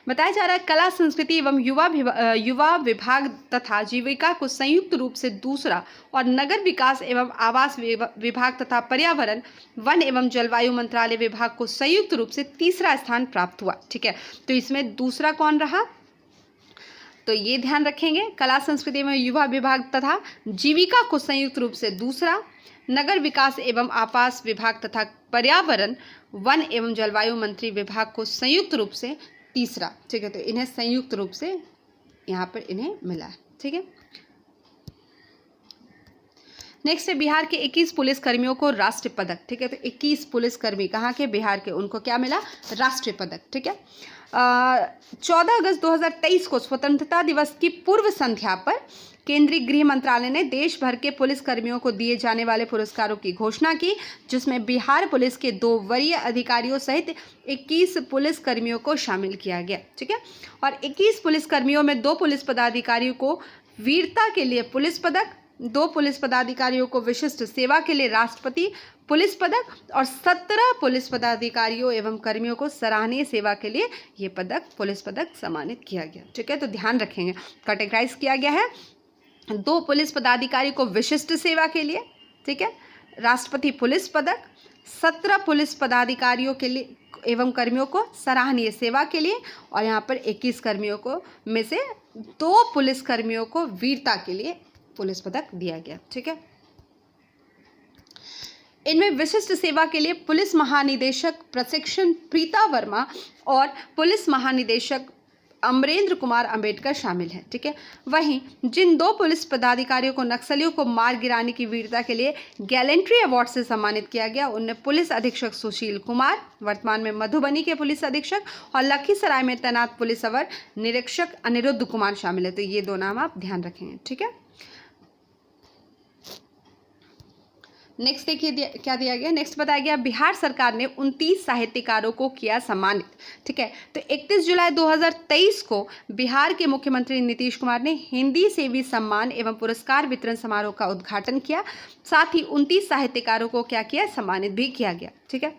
बताया जा रहा है कला संस्कृति एवं युवा विभाग तथा जीविका को संयुक्त रूप से दूसरा और नगर विकास एवं आवास विभाग तथा पर्यावरण वन एवं जलवायु मंत्रालय विभाग को संयुक्त रूप से तीसरा स्थान प्राप्त हुआ, ठीक है। तो इसमें दूसरा कौन रहा? तो ये ध्यान रखेंगे कला संस्कृति एवं युवा विभाग तथा जीविका को संयुक्त रूप से दूसरा, नगर विकास एवं आवास विभाग तथा पर्यावरण, वन एवं जलवायु मंत्री विभाग को संयुक्त रूप से तीसरा। ठीक है, तो इन्हें संयुक्त रूप से यहाँ पर इन्हें मिला है। ठीक है, नेक्स्ट है बिहार के 21 पुलिसकर्मियों को राष्ट्रीय पदक। ठीक है, तो 21 पुलिसकर्मी कहाँ के? बिहार के, उनको क्या मिला? राष्ट्रीय पदक। ठीक है, 14 अगस्त 2023 को स्वतंत्रता दिवस की पूर्व संध्या पर केंद्रीय गृह मंत्रालय ने देश भर के पुलिसकर्मियों को दिए जाने वाले पुरस्कारों की घोषणा की, जिसमें बिहार पुलिस के 2 वरीय अधिकारियों सहित 21 पुलिसकर्मियों को शामिल किया गया। ठीक है, और 21 पुलिसकर्मियों में 2 पुलिस पदाधिकारियों को वीरता के लिए पुलिस पदक, 2 पुलिस पदाधिकारियों को विशिष्ट सेवा के लिए राष्ट्रपति पुलिस पदक और 17 पुलिस पदाधिकारियों एवं कर्मियों को सराहनीय सेवा के लिए ये पदक, पुलिस पदक सम्मानित किया गया। ठीक है, तो ध्यान रखेंगे, कैटेगराइज किया गया है। 2 पुलिस पदाधिकारी को विशिष्ट सेवा के लिए, ठीक है, राष्ट्रपति पुलिस पदक, 17 पुलिस पदाधिकारियों के लिए एवं कर्मियों को सराहनीय सेवा के लिए, और यहाँ पर 21 कर्मियों को में से 2 पुलिस कर्मियों को वीरता के लिए पुलिस पदक दिया गया। ठीक है, इनमें विशिष्ट सेवा के लिए पुलिस महानिदेशक प्रशिक्षण प्रीता वर्मा और पुलिस महानिदेशक अमरेंद्र कुमार अंबेडकर शामिल हैं। ठीक है, वहीं जिन 2 पुलिस पदाधिकारियों को नक्सलियों को मार गिराने की वीरता के लिए गैलेंट्री अवार्ड से सम्मानित किया गया, उनमें पुलिस अधीक्षक सुशील कुमार, वर्तमान में मधुबनी के पुलिस अधीक्षक, और लखीसराय में तैनात पुलिस अवर निरीक्षक अनिरुद्ध कुमार शामिल है। तो ये 2 नाम आप ध्यान रखेंगे। ठीक है, नेक्स्ट देखिए क्या दिया गया। नेक्स्ट बताया गया बिहार सरकार ने 29 साहित्यकारों को किया सम्मानित। ठीक है, तो 31 जुलाई 2023 को बिहार के मुख्यमंत्री नीतीश कुमार ने हिंदी सेवी सम्मान एवं पुरस्कार वितरण समारोह का उद्घाटन किया। साथ ही 29 साहित्यकारों को क्या किया? सम्मानित भी किया गया। ठीक है,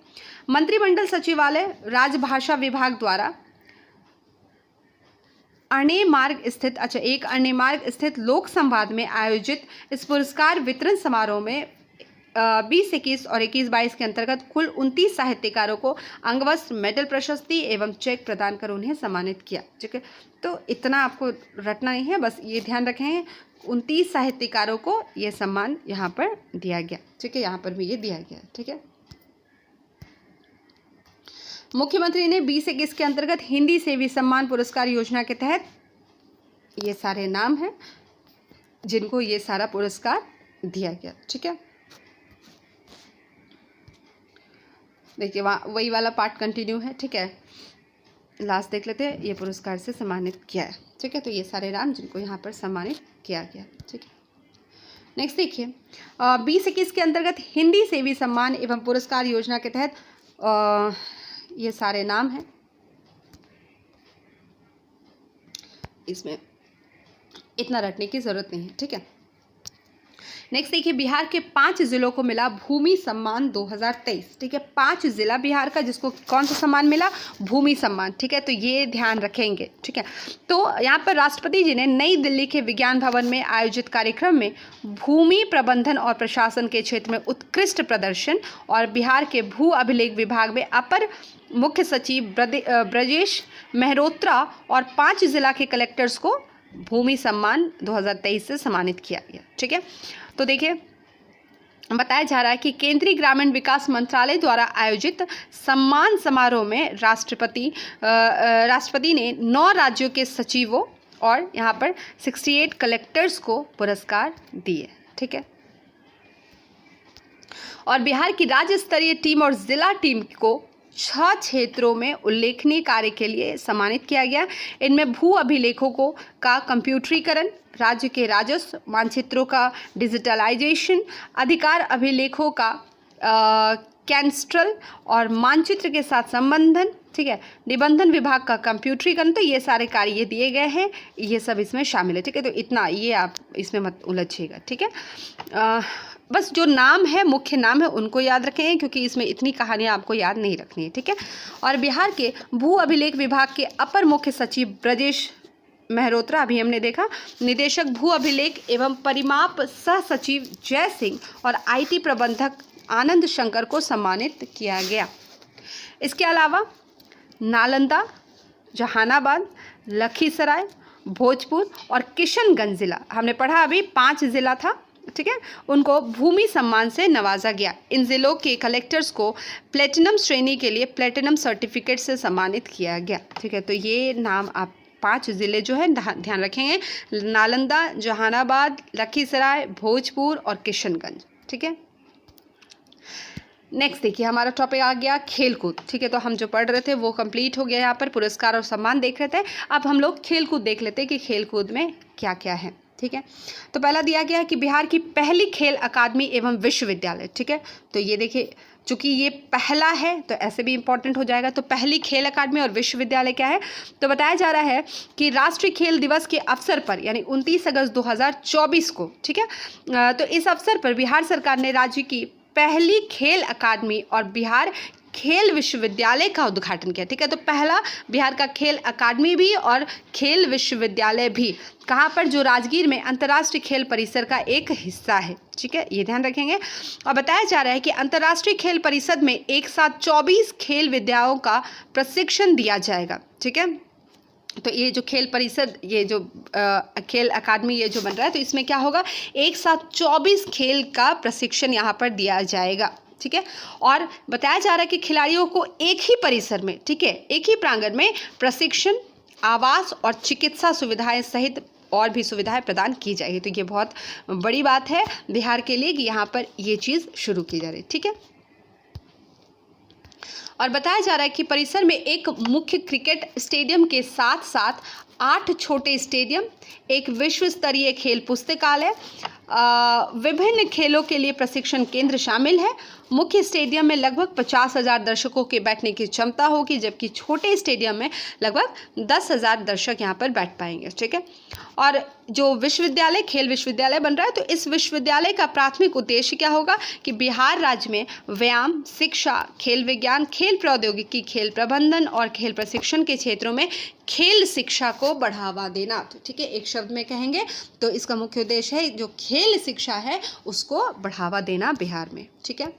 मंत्रिमंडल सचिवालय राजभाषा विभाग द्वारा एक अणेमार्ग स्थित लोक संवाद में आयोजित इस पुरस्कार वितरण समारोह में 2021 और 21-22 के अंतर्गत कुल 29 साहित्यकारों को अंगवस्त्र, मेडल, प्रशस्ति एवं चेक प्रदान कर उन्हें सम्मानित किया। ठीक है, तो इतना आपको रटना नहीं है, बस ये ध्यान रखें 29 साहित्यकारों को ये सम्मान यहाँ पर दिया गया। ठीक है, यहाँ पर भी ये दिया गया। ठीक है, मुख्यमंत्री ने 2021 के अंतर्गत हिंदी सेवी सम्मान पुरस्कार योजना के तहत ये सारे नाम हैं जिनको ये सारा पुरस्कार दिया गया। ठीक है, देखिए वहाँ वही वाला पार्ट कंटिन्यू है। ठीक है, लास्ट देख लेते हैं, ये पुरस्कार से सम्मानित किया है। ठीक है, तो ये सारे नाम जिनको यहाँ पर सम्मानित किया गया। ठीक है, नेक्स्ट देखिए 2021 के अंतर्गत हिंदी सेवी सम्मान एवं पुरस्कार योजना के तहत ये सारे नाम हैं। इसमें इतना रटने की जरूरत नहीं है। ठीक है, नेक्स्ट देखिए बिहार के 5 जिलों को मिला भूमि सम्मान 2023। ठीक है, 5 जिला बिहार का जिसको कौन सा सम्मान मिला? भूमि सम्मान। ठीक है, तो ये ध्यान रखेंगे। ठीक है, तो यहाँ पर राष्ट्रपति जी ने नई दिल्ली के विज्ञान भवन में आयोजित कार्यक्रम में भूमि प्रबंधन और प्रशासन के क्षेत्र में उत्कृष्ट प्रदर्शन और बिहार के भू अभिलेख विभाग में अपर मुख्य सचिव ब्रजेश मेहरोत्रा और 5 जिला के कलेक्टर्स को भूमि सम्मान 2023 से सम्मानित किया गया। ठीक है, तो देखिए बताया जा रहा है कि केंद्रीय ग्रामीण विकास मंत्रालय द्वारा आयोजित सम्मान समारोह में राष्ट्रपति ने 9 राज्यों के सचिवों और यहाँ पर 68 कलेक्टर्स को पुरस्कार दिए। ठीक है, और बिहार की राज्य स्तरीय टीम और जिला टीम को 6 क्षेत्रों में उल्लेखनीय कार्य के लिए सम्मानित किया गया। इनमें भू अभिलेखों का कंप्यूटरीकरण, राज्य के राजस्व मानचित्रों का डिजिटलाइजेशन, अधिकार अभिलेखों का कैंस्ट्रल और मानचित्र के साथ संबंधन। ठीक है, निबंधन विभाग का कंप्यूटरीकरण। तो ये सारे कार्य ये दिए गए हैं, ये सब इसमें शामिल है। ठीक है, तो इतना ये आप इसमें मत उलझिएगा। ठीक है, बस जो नाम है, मुख्य नाम है, उनको याद रखें क्योंकि इसमें इतनी कहानियाँ आपको याद नहीं रखनी है। ठीक है, और बिहार के भू अभिलेख विभाग के अपर मुख्य सचिव ब्रजेश मेहरोत्रा, अभी हमने देखा, निदेशक भू अभिलेख एवं परिमाप सह सचिव जय सिंह और IT प्रबंधक आनंद शंकर को सम्मानित किया गया। इसके अलावा नालंदा, जहानाबाद, लखीसराय, भोजपुर और किशनगंज जिला, हमने पढ़ा अभी 5 जिला था। ठीक है, उनको भूमि सम्मान से नवाजा गया। इन जिलों के कलेक्टर्स को प्लेटिनम श्रेणी के लिए प्लेटिनम सर्टिफिकेट से सम्मानित किया गया। ठीक है, तो ये नाम आप 5 ज़िले जो है ध्यान रखेंगे, नालंदा, जहानाबाद, लखीसराय, भोजपुर और किशनगंज। ठीक है, नेक्स्ट देखिए हमारा टॉपिक आ गया खेलकूद। ठीक है, तो हम जो पढ़ रहे थे वो कंप्लीट हो गया, यहाँ पर पुरस्कार और सम्मान देख रहे थे। अब हम लोग खेलकूद देख लेते हैं कि खेलकूद में क्या क्या है। ठीक है, तो पहला दिया गया है कि बिहार की पहली खेल अकादमी एवं विश्वविद्यालय। ठीक है, तो ये देखिए चूंकि ये पहला है तो ऐसे भी इंपॉर्टेंट हो जाएगा। तो पहली खेल अकादमी और विश्वविद्यालय क्या है, तो बताया जा रहा है कि राष्ट्रीय खेल दिवस के अवसर पर यानी 29 अगस्त 2024 को, ठीक है, तो इस अवसर पर बिहार सरकार ने राज्य की पहली खेल अकादमी और बिहार खेल विश्वविद्यालय का उद्घाटन किया। ठीक है, तो पहला बिहार का खेल अकादमी भी और खेल विश्वविद्यालय भी कहाँ पर, जो राजगीर में अंतर्राष्ट्रीय खेल परिसर का एक हिस्सा है। ठीक है, ये ध्यान रखेंगे। और बताया जा रहा है कि अंतर्राष्ट्रीय खेल परिषद में एक साथ 24 खेल विद्याओं का प्रशिक्षण दिया जाएगा। ठीक है, तो ये जो खेल परिषद, ये जो खेल अकादमी ये जो बन रहा है, तो इसमें क्या होगा, एक साथ 24 खेल का प्रशिक्षण यहाँ पर दिया जाएगा। ठीक है, और बताया जा रहा है कि खिलाड़ियों को एक ही परिसर में, ठीक है, एक ही प्रांगण में प्रशिक्षण, आवास और चिकित्सा सुविधाएं सहित और भी सुविधाएं प्रदान की जाएगी। तो ये बहुत बड़ी बात है बिहार के लिए कि यहाँ पर ये चीज़ शुरू की जा रही है। ठीक है, और बताया जा रहा है कि परिसर में एक मुख्य क्रिकेट स्टेडियम के साथ साथ 8 छोटे स्टेडियम, एक विश्व स्तरीय खेल पुस्तकालय, विभिन्न खेलों के लिए प्रशिक्षण केंद्र शामिल है। मुख्य स्टेडियम में लगभग 50,000 दर्शकों के बैठने की क्षमता होगी, जबकि छोटे स्टेडियम में लगभग 10,000 दर्शक यहाँ पर बैठ पाएंगे। ठीक है, और जो विश्वविद्यालय, खेल विश्वविद्यालय बन रहा है, तो इस विश्वविद्यालय का प्राथमिक उद्देश्य क्या होगा कि बिहार राज्य में व्यायाम, शिक्षा, खेल विज्ञान, खेल प्रौद्योगिकी, खेल प्रबंधन और खेल प्रशिक्षण के क्षेत्रों में खेल शिक्षा को बढ़ावा देना। तो ठीक है, एक शब्द में कहेंगे तो इसका मुख्य उद्देश्य है जो खेल शिक्षा है उसको बढ़ावा देना बिहार में। ठीक है,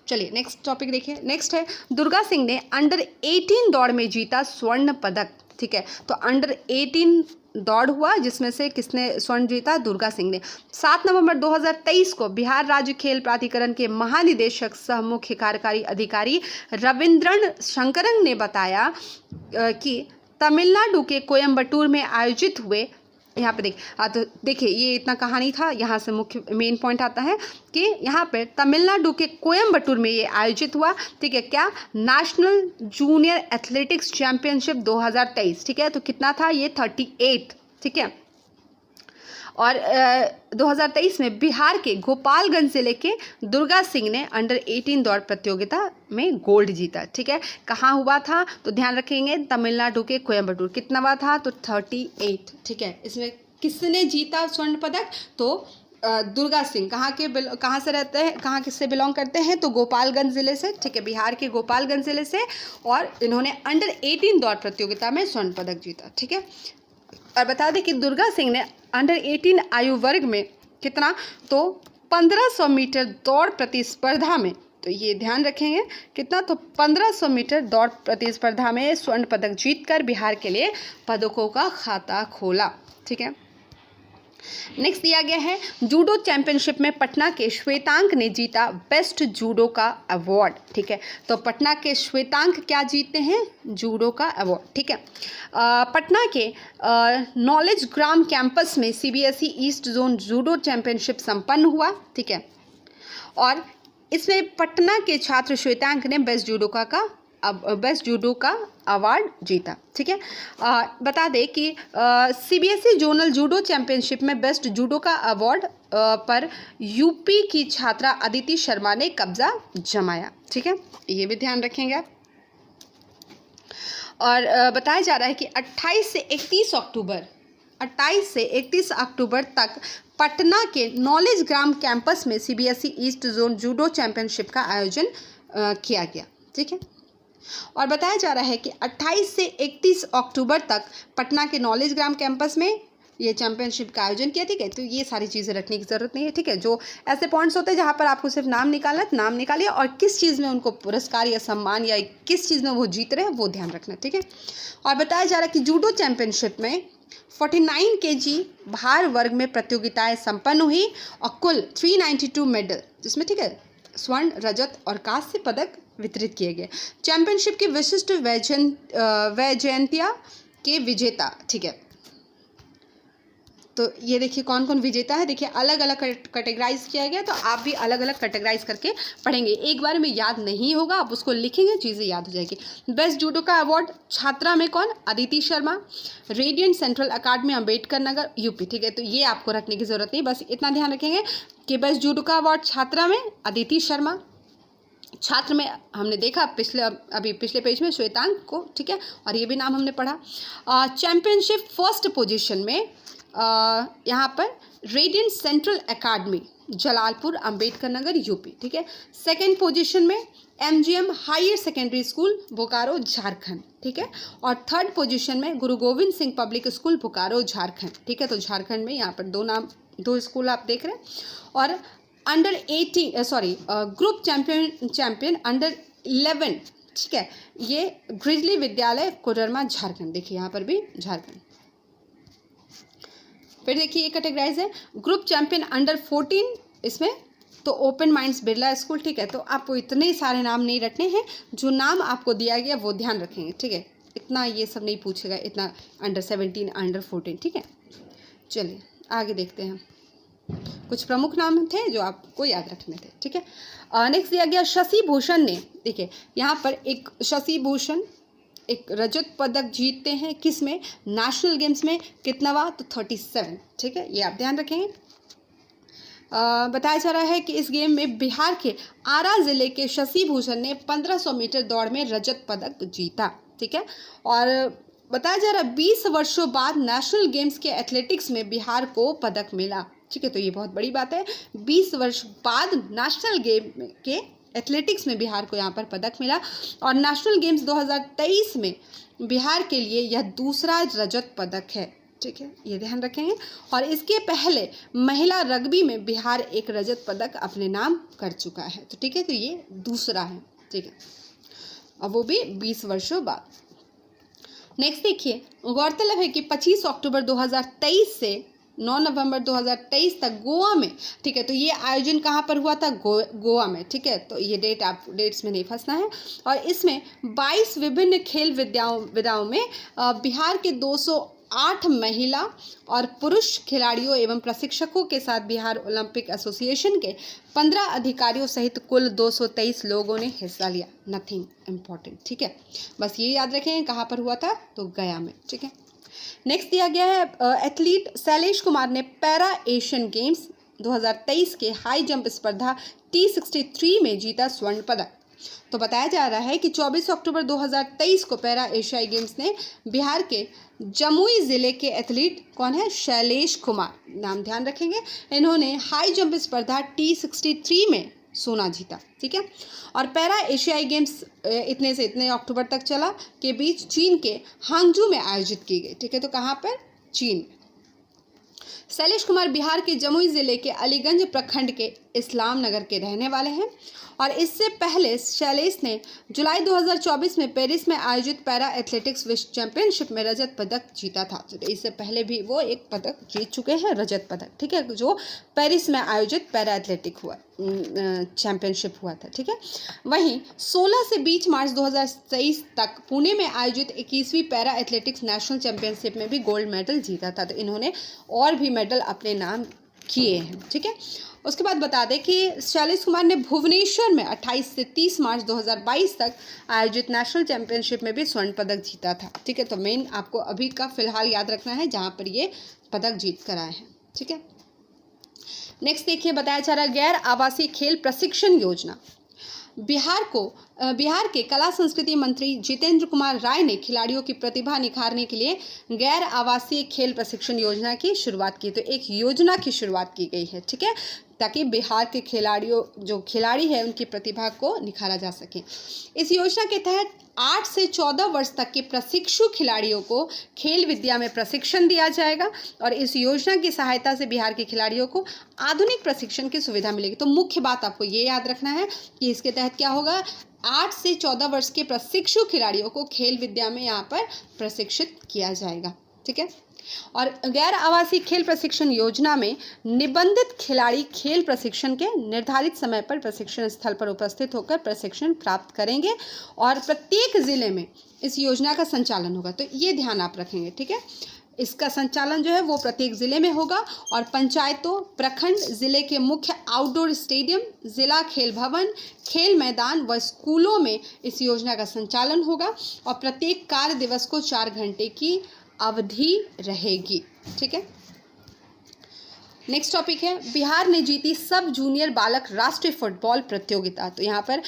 चलिए नेक्स्ट टॉपिक देखिए। नेक्स्ट है दुर्गा सिंह ने अंडर 18 दौड़ में जीता स्वर्ण पदक। ठीक है, तो अंडर 18 दौड़ हुआ जिसमें से किसने स्वर्ण जीता, दुर्गा सिंह ने। 7 नवंबर 2023 को बिहार राज्य खेल प्राधिकरण के महानिदेशक सह मुख्य कार्यकारी अधिकारी रविंद्रन शंकरन ने बताया कि तमिलनाडु के कोयम्बटूर में आयोजित हुए, यहाँ पे तो देखिए ये इतना कहानी था, यहाँ से मुख्य मेन पॉइंट आता है कि यहाँ पे तमिलनाडु के कोयम्बटूर में ये आयोजित हुआ। ठीक है, क्या, नेशनल जूनियर एथलेटिक्स चैंपियनशिप 2023। ठीक है, तो कितना था ये, 38। ठीक है, और 2023 में बिहार के गोपालगंज जिले के दुर्गा सिंह ने अंडर 18 दौड़ प्रतियोगिता में गोल्ड जीता। ठीक है, कहाँ हुआ था, तो ध्यान रखेंगे तमिलनाडु के कोयम्बटूर। कितनावा था, तो 38। ठीक है, इसमें किसने जीता स्वर्ण पदक, तो दुर्गा सिंह। कहाँ से रहते हैं, कहाँ किससे बिलोंग करते हैं, तो गोपालगंज ज़िले से। ठीक है, बिहार के गोपालगंज ज़िले से, और इन्होंने अंडर 18 दौड़ प्रतियोगिता में स्वर्ण पदक जीता। ठीक है, और बता दें कि दुर्गा सिंह ने अंडर 18 आयु वर्ग में कितना, तो 1500 मीटर दौड़ प्रतिस्पर्धा में, तो ये ध्यान रखेंगे कितना, तो 1500 मीटर दौड़ प्रतिस्पर्धा में स्वर्ण पदक जीतकर बिहार के लिए पदकों का खाता खोला। ठीक है, नेक्स्ट दिया गया है जूडो चैंपियनशिप में पटना के श्वेतांक ने जीता बेस्ट जूडो का अवार्ड। ठीक है, तो पटना के श्वेतांक क्या जीतते हैं, जूडो का अवार्ड। ठीक है, पटना के नॉलेज ग्राम कैंपस में CBSE east zone judo championship संपन्न हुआ। ठीक है, और इसमें पटना के छात्र श्वेतांक ने बेस्ट जूडो का अवार्ड जीता। ठीक है, बता दें कि सीबीएसई जोनल जूडो चैंपियनशिप में बेस्ट जूडो का अवार्ड पर यूपी की छात्रा अदिति शर्मा ने कब्जा जमाया। ठीक है, ये भी ध्यान रखेंगे। और बताया जा रहा है कि 28 से 31 अक्टूबर तक पटना के नॉलेज ग्राम कैंपस में CBSE east zone judo championship का आयोजन किया गया। ठीक है, और बताया जा रहा है कि 28 से 31 अक्टूबर तक पटना के नॉलेज ग्राम कैंपस में ये चैंपियनशिप का आयोजन किया। ठीक है, तो ये सारी चीज़ें रखने की ज़रूरत नहीं है। ठीक है, जो ऐसे पॉइंट्स होते हैं जहाँ पर आपको सिर्फ नाम निकालना है, नाम निकालिए, और किस चीज़ में उनको पुरस्कार या सम्मान या किस चीज़ में वो जीत रहे हैं वो ध्यान रखना। ठीक है, और बताया जा रहा है कि जूडो चैंपियनशिप में 49 kg भार वर्ग में प्रतियोगिताएं संपन्न हुई और कुल 392 मेडल, जिसमें ठीक है स्वर्ण, रजत और कांस्य पदक वितरित किए गए। चैंपियनशिप की विशिष्ट वैजयंतिया के विजेता, ठीक है, तो ये देखिए कौन कौन विजेता है। देखिए अलग अलग कैटेगराइज किया गया, तो आप भी अलग अलग कैटेगराइज करके पढ़ेंगे। एक बार में याद नहीं होगा, आप उसको लिखेंगे, चीज़ें याद हो जाएगी। बेस्ट जूडो का अवार्ड छात्रा में कौन? अदिति शर्मा, रेडियंट सेंट्रल अकादमी अम्बेडकर नगर यूपी, ठीक है, तो ये आपको रखने की जरूरत नहीं, बस इतना ध्यान रखेंगे कि बेस्ट जूडो का अवार्ड छात्रा में अदिति शर्मा, छात्र में हमने देखा अभी पिछले पेज में श्वेतांग को, ठीक है, और ये भी नाम हमने पढ़ा। चैंपियनशिप फर्स्ट पोजीशन में यहाँ पर radiant central academy Jalalpur Ambedkar Nagar UP, ठीक है। सेकंड पोजीशन में MGM higher secondary school Bokaro Jharkhand, ठीक है, और थर्ड पोजीशन में गुरु गोविंद सिंह पब्लिक स्कूल बोकारो झारखंड, ठीक है, तो झारखंड में यहाँ पर दो स्कूल आप देख रहे हैं। और अंडर 18 ग्रुप चैंपियन अंडर 11, ठीक है, ये ग्रिजली विद्यालय कोडरमा झारखंड, देखिए यहाँ पर भी झारखंड। फिर देखिए ये कैटेगराइज है ग्रुप चैंपियन अंडर 14, इसमें तो ओपन माइंड्स बिरला स्कूल, ठीक है, तो आपको इतने सारे नाम नहीं रखने हैं, जो नाम आपको दिया गया वो ध्यान रखेंगे, ठीक है, इतना ये सब नहीं पूछेगा, इतना अंडर 17 अंडर 14, ठीक है। चलिए आगे देखते हैं, कुछ प्रमुख नाम थे जो आपको याद रखने थे, ठीक है। नेक्स्ट दिया गया शशि भूषण ने, देखिए यहाँ पर एक शशि भूषण एक रजत पदक जीतते हैं, किस में? नेशनल गेम्स में, कितनावा? तो 37, ठीक है, ये आप ध्यान रखेंगे। बताया जा रहा है कि इस गेम में बिहार के आरा जिले के शशि भूषण ने 1500 मीटर दौड़ में रजत पदक जीता, ठीक है, और बताया जा रहा है 20 वर्षों बाद नेशनल गेम्स के एथलेटिक्स में बिहार को पदक मिला, ठीक है, तो ये बहुत बड़ी बात है, 20 वर्ष बाद नेशनल गेम के एथलेटिक्स में बिहार को यहाँ पर पदक मिला। और नेशनल गेम्स 2023 में बिहार के लिए यह दूसरा रजत पदक है, ठीक है, ये ध्यान रखेंगे। और इसके पहले महिला रग्बी में बिहार एक रजत पदक अपने नाम कर चुका है, तो ठीक है, तो ये दूसरा है, ठीक है, और वो भी 20 वर्षों बाद। नेक्स्ट देखिए, गौरतलब है कि 25 अक्टूबर 2023 से 9 नवंबर 2023 तक गोवा में, ठीक है, तो ये आयोजन कहाँ पर हुआ था? गोवा में, ठीक है, तो ये डेट्स में नहीं फंसना है। और इसमें 22 विभिन्न खेल विधाओं में बिहार के 208 महिला और पुरुष खिलाड़ियों एवं प्रशिक्षकों के साथ बिहार ओलंपिक एसोसिएशन के 15 अधिकारियों सहित कुल 223 लोगों ने हिस्सा लिया। नथिंग इम्पॉर्टेंट, ठीक है, बस ये याद रखें कहाँ पर हुआ था, तो गया में, ठीक है। नेक्स्ट दिया गया है एथलीट शैलेश कुमार ने पैरा एशियन गेम्स 2023 के हाई जंप स्पर्धा T63 में जीता स्वर्ण पदक। तो बताया जा रहा है कि 24 अक्टूबर 2023 को पैरा एशियाई गेम्स ने बिहार के जमुई जिले के एथलीट कौन है? शैलेश कुमार, नाम ध्यान रखेंगे, इन्होंने हाई जंप स्पर्धा T63 में सोना जीता, ठीक है। और पैरा एशियाई गेम्स इतने से इतने अक्टूबर तक चला के बीच चीन के हांगजू में आयोजित की गई, ठीक है, तो कहाँ पर? चीन। शैलेश कुमार बिहार के जमुई जिले के अलीगंज प्रखंड के इस्लाम नगर के रहने वाले हैं और इससे पहले शैलेश ने जुलाई 2024 में पेरिस में आयोजित पैरा एथलेटिक्स विश्व चैंपियनशिप में रजत पदक जीता था। तो इससे पहले भी वो एक पदक जीत चुके हैं, रजत पदक, ठीक है, जो पेरिस में आयोजित पैरा एथलेटिक हुआ चैंपियनशिप हुआ था, ठीक है। वहीं 16 से 20 मार्च 2023 तक पुणे में आयोजित 21वीं पैरा एथलेटिक्स नेशनल चैंपियनशिप में भी गोल्ड मेडल जीता था। तो इन्होंने और भी मेडल अपने नाम किए हैं, ठीक है। उसके बाद बता दें कि शैलेश कुमार ने भुवनेश्वर में 28 से 30 मार्च 2022 तक आयोजित नेशनल चैंपियनशिप में भी स्वर्ण पदक जीता था, ठीक है। तो मेन आपको अभी का फिलहाल याद रखना है जहां पर ये पदक जीत कर आए हैं, ठीक है। नेक्स्ट देखिए, बताया जा रहा है गैर आवासीय खेल प्रशिक्षण योजना। बिहार के कला संस्कृति मंत्री जितेंद्र कुमार राय ने खिलाड़ियों की प्रतिभा निखारने के लिए गैर आवासीय खेल प्रशिक्षण योजना की शुरुआत की। तो एक योजना की शुरुआत की गई है, ठीक है, ताकि बिहार के जो खिलाड़ी है उनकी प्रतिभा को निखारा जा सके। इस योजना के तहत 8 से 14 वर्ष तक के प्रशिक्षु खिलाड़ियों को खेल विद्या में प्रशिक्षण दिया जाएगा और इस योजना की सहायता से बिहार के खिलाड़ियों को आधुनिक प्रशिक्षण की सुविधा मिलेगी। तो मुख्य बात आपको ये याद रखना है कि इसके तहत क्या होगा, 8 से 14 वर्ष के प्रशिक्षु खिलाड़ियों को खेल विद्या में यहाँ पर प्रशिक्षित किया जाएगा, ठीक है। और गैर आवासीय खेल प्रशिक्षण योजना में निबंधित खिलाड़ी खेल प्रशिक्षण के निर्धारित समय पर प्रशिक्षण स्थल पर उपस्थित होकर प्रशिक्षण प्राप्त करेंगे और प्रत्येक जिले में इस योजना का संचालन होगा। तो ये ध्यान आप रखेंगे, ठीक है। इसका संचालन जो है वो प्रत्येक ज़िले में होगा और पंचायतों, प्रखंड, ज़िले के मुख्य आउटडोर स्टेडियम, ज़िला खेल भवन, खेल मैदान व स्कूलों में इस योजना का संचालन होगा और प्रत्येक कार्य दिवस को 4 घंटे की अवधि रहेगी, ठीक है। नेक्स्ट टॉपिक है, बिहार ने जीती सब जूनियर बालक राष्ट्रीय फुटबॉल प्रतियोगिता। तो यहाँ पर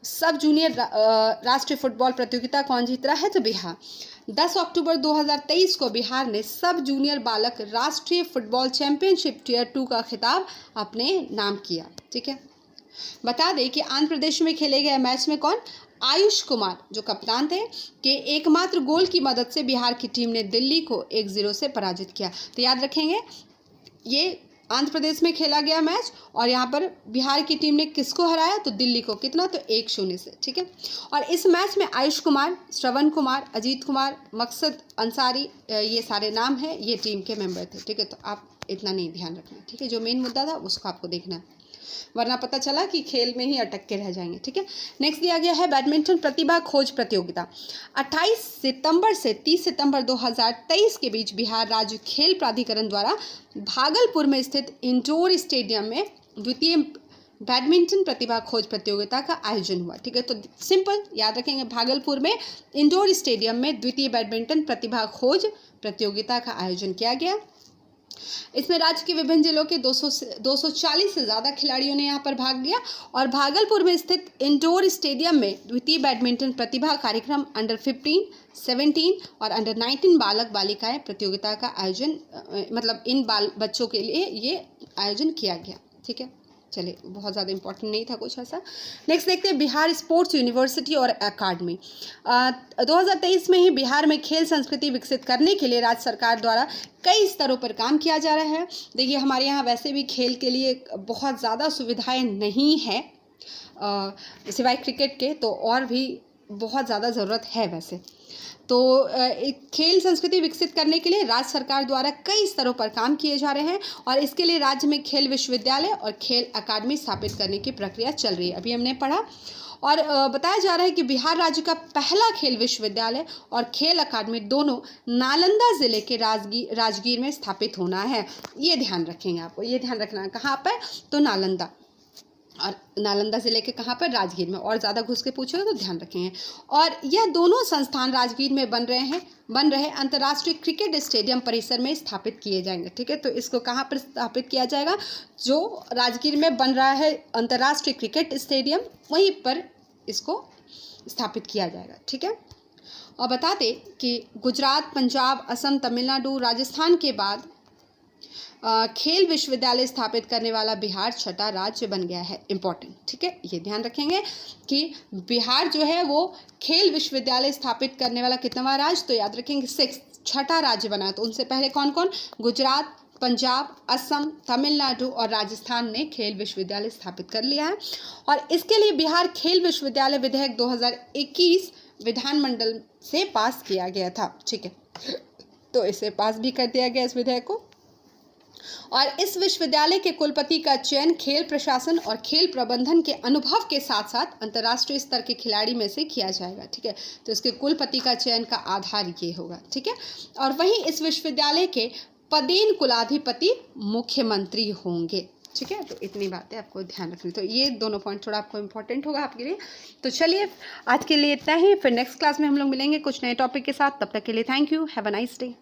सब जूनियर राष्ट्रीय फुटबॉल प्रतियोगिता कौन जीत रहा है? तो बिहार। 10 अक्टूबर 2023 को बिहार ने सब जूनियर बालक राष्ट्रीय फुटबॉल चैंपियनशिप टियर 2 का खिताब अपने नाम किया, ठीक है। बता दें कि आंध्र प्रदेश में खेले गए मैच में कौन? आयुष कुमार जो कप्तान थे के एकमात्र गोल की मदद से बिहार की टीम ने दिल्ली को 1-0 से पराजित किया। तो याद रखेंगे, ये आंध्र प्रदेश में खेला गया मैच और यहाँ पर बिहार की टीम ने किसको हराया? तो दिल्ली को। कितना? तो 1-0 से, ठीक है। और इस मैच में आयुष कुमार, श्रवण कुमार, अजीत कुमार, मकसद अंसारी, ये सारे नाम हैं, ये टीम के मेंबर थे, ठीक है। तो आप इतना नहीं ध्यान रखना, ठीक है। जो मेन मुद्दा था उसको आपको देखना है, वरना पता चला कि खेल में ही अटक के रह जाएंगे, ठीक है। नेक्स्ट दिया गया है बैडमिंटन प्रतिभा खोज प्रतियोगिता। 28 सितंबर से 30 सितंबर 2023 के बीच बिहार राज्य खेल प्राधिकरण द्वारा भागलपुर में स्थित इंडोर स्टेडियम में द्वितीय बैडमिंटन प्रतिभा खोज प्रतियोगिता का आयोजन हुआ, ठीक है। तो सिंपल याद रखेंगे, भागलपुर में इंडोर स्टेडियम में द्वितीय बैडमिंटन प्रतिभा खोज प्रतियोगिता का आयोजन किया गया। इसमें राज्य के विभिन्न जिलों के 240 से ज़्यादा खिलाड़ियों ने यहाँ पर भाग लिया और भागलपुर में स्थित इंडोर स्टेडियम में द्वितीय बैडमिंटन प्रतिभा कार्यक्रम अंडर 15, 17 और अंडर 19 बालक बालिकाएं प्रतियोगिता का आयोजन, मतलब इन बच्चों के लिए ये आयोजन किया गया, ठीक है। चलिए, बहुत ज़्यादा इंपॉर्टेंट नहीं था कुछ ऐसा। नेक्स्ट देखते हैं बिहार स्पोर्ट्स यूनिवर्सिटी और अकादमी। 2023 में ही बिहार में खेल संस्कृति विकसित करने के लिए राज्य सरकार द्वारा कई स्तरों पर काम किया जा रहा है। देखिए, हमारे यहाँ वैसे भी खेल के लिए बहुत ज़्यादा सुविधाएं नहीं हैं, सिवाय क्रिकेट के, तो और भी बहुत ज़्यादा ज़रूरत है वैसे। तो खेल संस्कृति विकसित करने के लिए राज्य सरकार द्वारा कई स्तरों पर काम किए जा रहे हैं और इसके लिए राज्य में खेल विश्वविद्यालय और खेल अकादमी स्थापित करने की प्रक्रिया चल रही है, अभी हमने पढ़ा। और बताया जा रहा है कि बिहार राज्य का पहला खेल विश्वविद्यालय और खेल अकादमी दोनों नालंदा ज़िले के राजगीर में स्थापित होना है। ये ध्यान रखेंगे, आपको ये ध्यान रखना है। कहाँ पर? तो नालंदा, और नालंदा ज़िले के कहाँ पर? राजगीर में। और ज़्यादा घुस के पूछोगे तो ध्यान रखेंगे। और यह दोनों संस्थान राजगीर में बन रहे अंतर्राष्ट्रीय क्रिकेट स्टेडियम परिसर में स्थापित किए जाएंगे, ठीक है। तो इसको कहाँ पर स्थापित किया जाएगा? जो राजगीर में बन रहा है अंतर्राष्ट्रीय क्रिकेट स्टेडियम, वहीं पर इसको स्थापित किया जाएगा, ठीक है। और बता दें कि गुजरात, पंजाब, असम, तमिलनाडु, राजस्थान के बाद खेल विश्वविद्यालय स्थापित करने वाला बिहार छठा राज्य बन गया है। इंपॉर्टेंट, ठीक है। ये ध्यान रखेंगे कि बिहार जो है वो खेल विश्वविद्यालय स्थापित करने वाला कितनावां राज्य? तो याद रखेंगे 6, छठा राज्य बना। तो उनसे पहले कौन कौन? गुजरात, पंजाब, असम, तमिलनाडु और राजस्थान ने खेल विश्वविद्यालय स्थापित कर लिया है। और इसके लिए बिहार खेल विश्वविद्यालय विधेयक 2021 विधानमंडल से पास किया गया था, ठीक है। तो इसे पास भी कर दिया गया इस विधेयक को। और इस विश्वविद्यालय के कुलपति का चयन खेल प्रशासन और खेल प्रबंधन के अनुभव के साथ साथ अंतर्राष्ट्रीय स्तर के खिलाड़ी में से किया जाएगा, ठीक है। तो इसके कुलपति का चयन का आधार ये होगा, ठीक है। और वहीं इस विश्वविद्यालय के पदेन कुलाधिपति मुख्यमंत्री होंगे, ठीक है। तो इतनी बातें आपको ध्यान रखनी। तो ये दोनों पॉइंट थोड़ा आपको इंपॉर्टेंट होगा आपके लिए। तो चलिए, आज के लिए इतना ही। फिर नेक्स्ट क्लास में हम लोग मिलेंगे कुछ नए टॉपिक के साथ। तब तक के लिए thank you, have a nice day.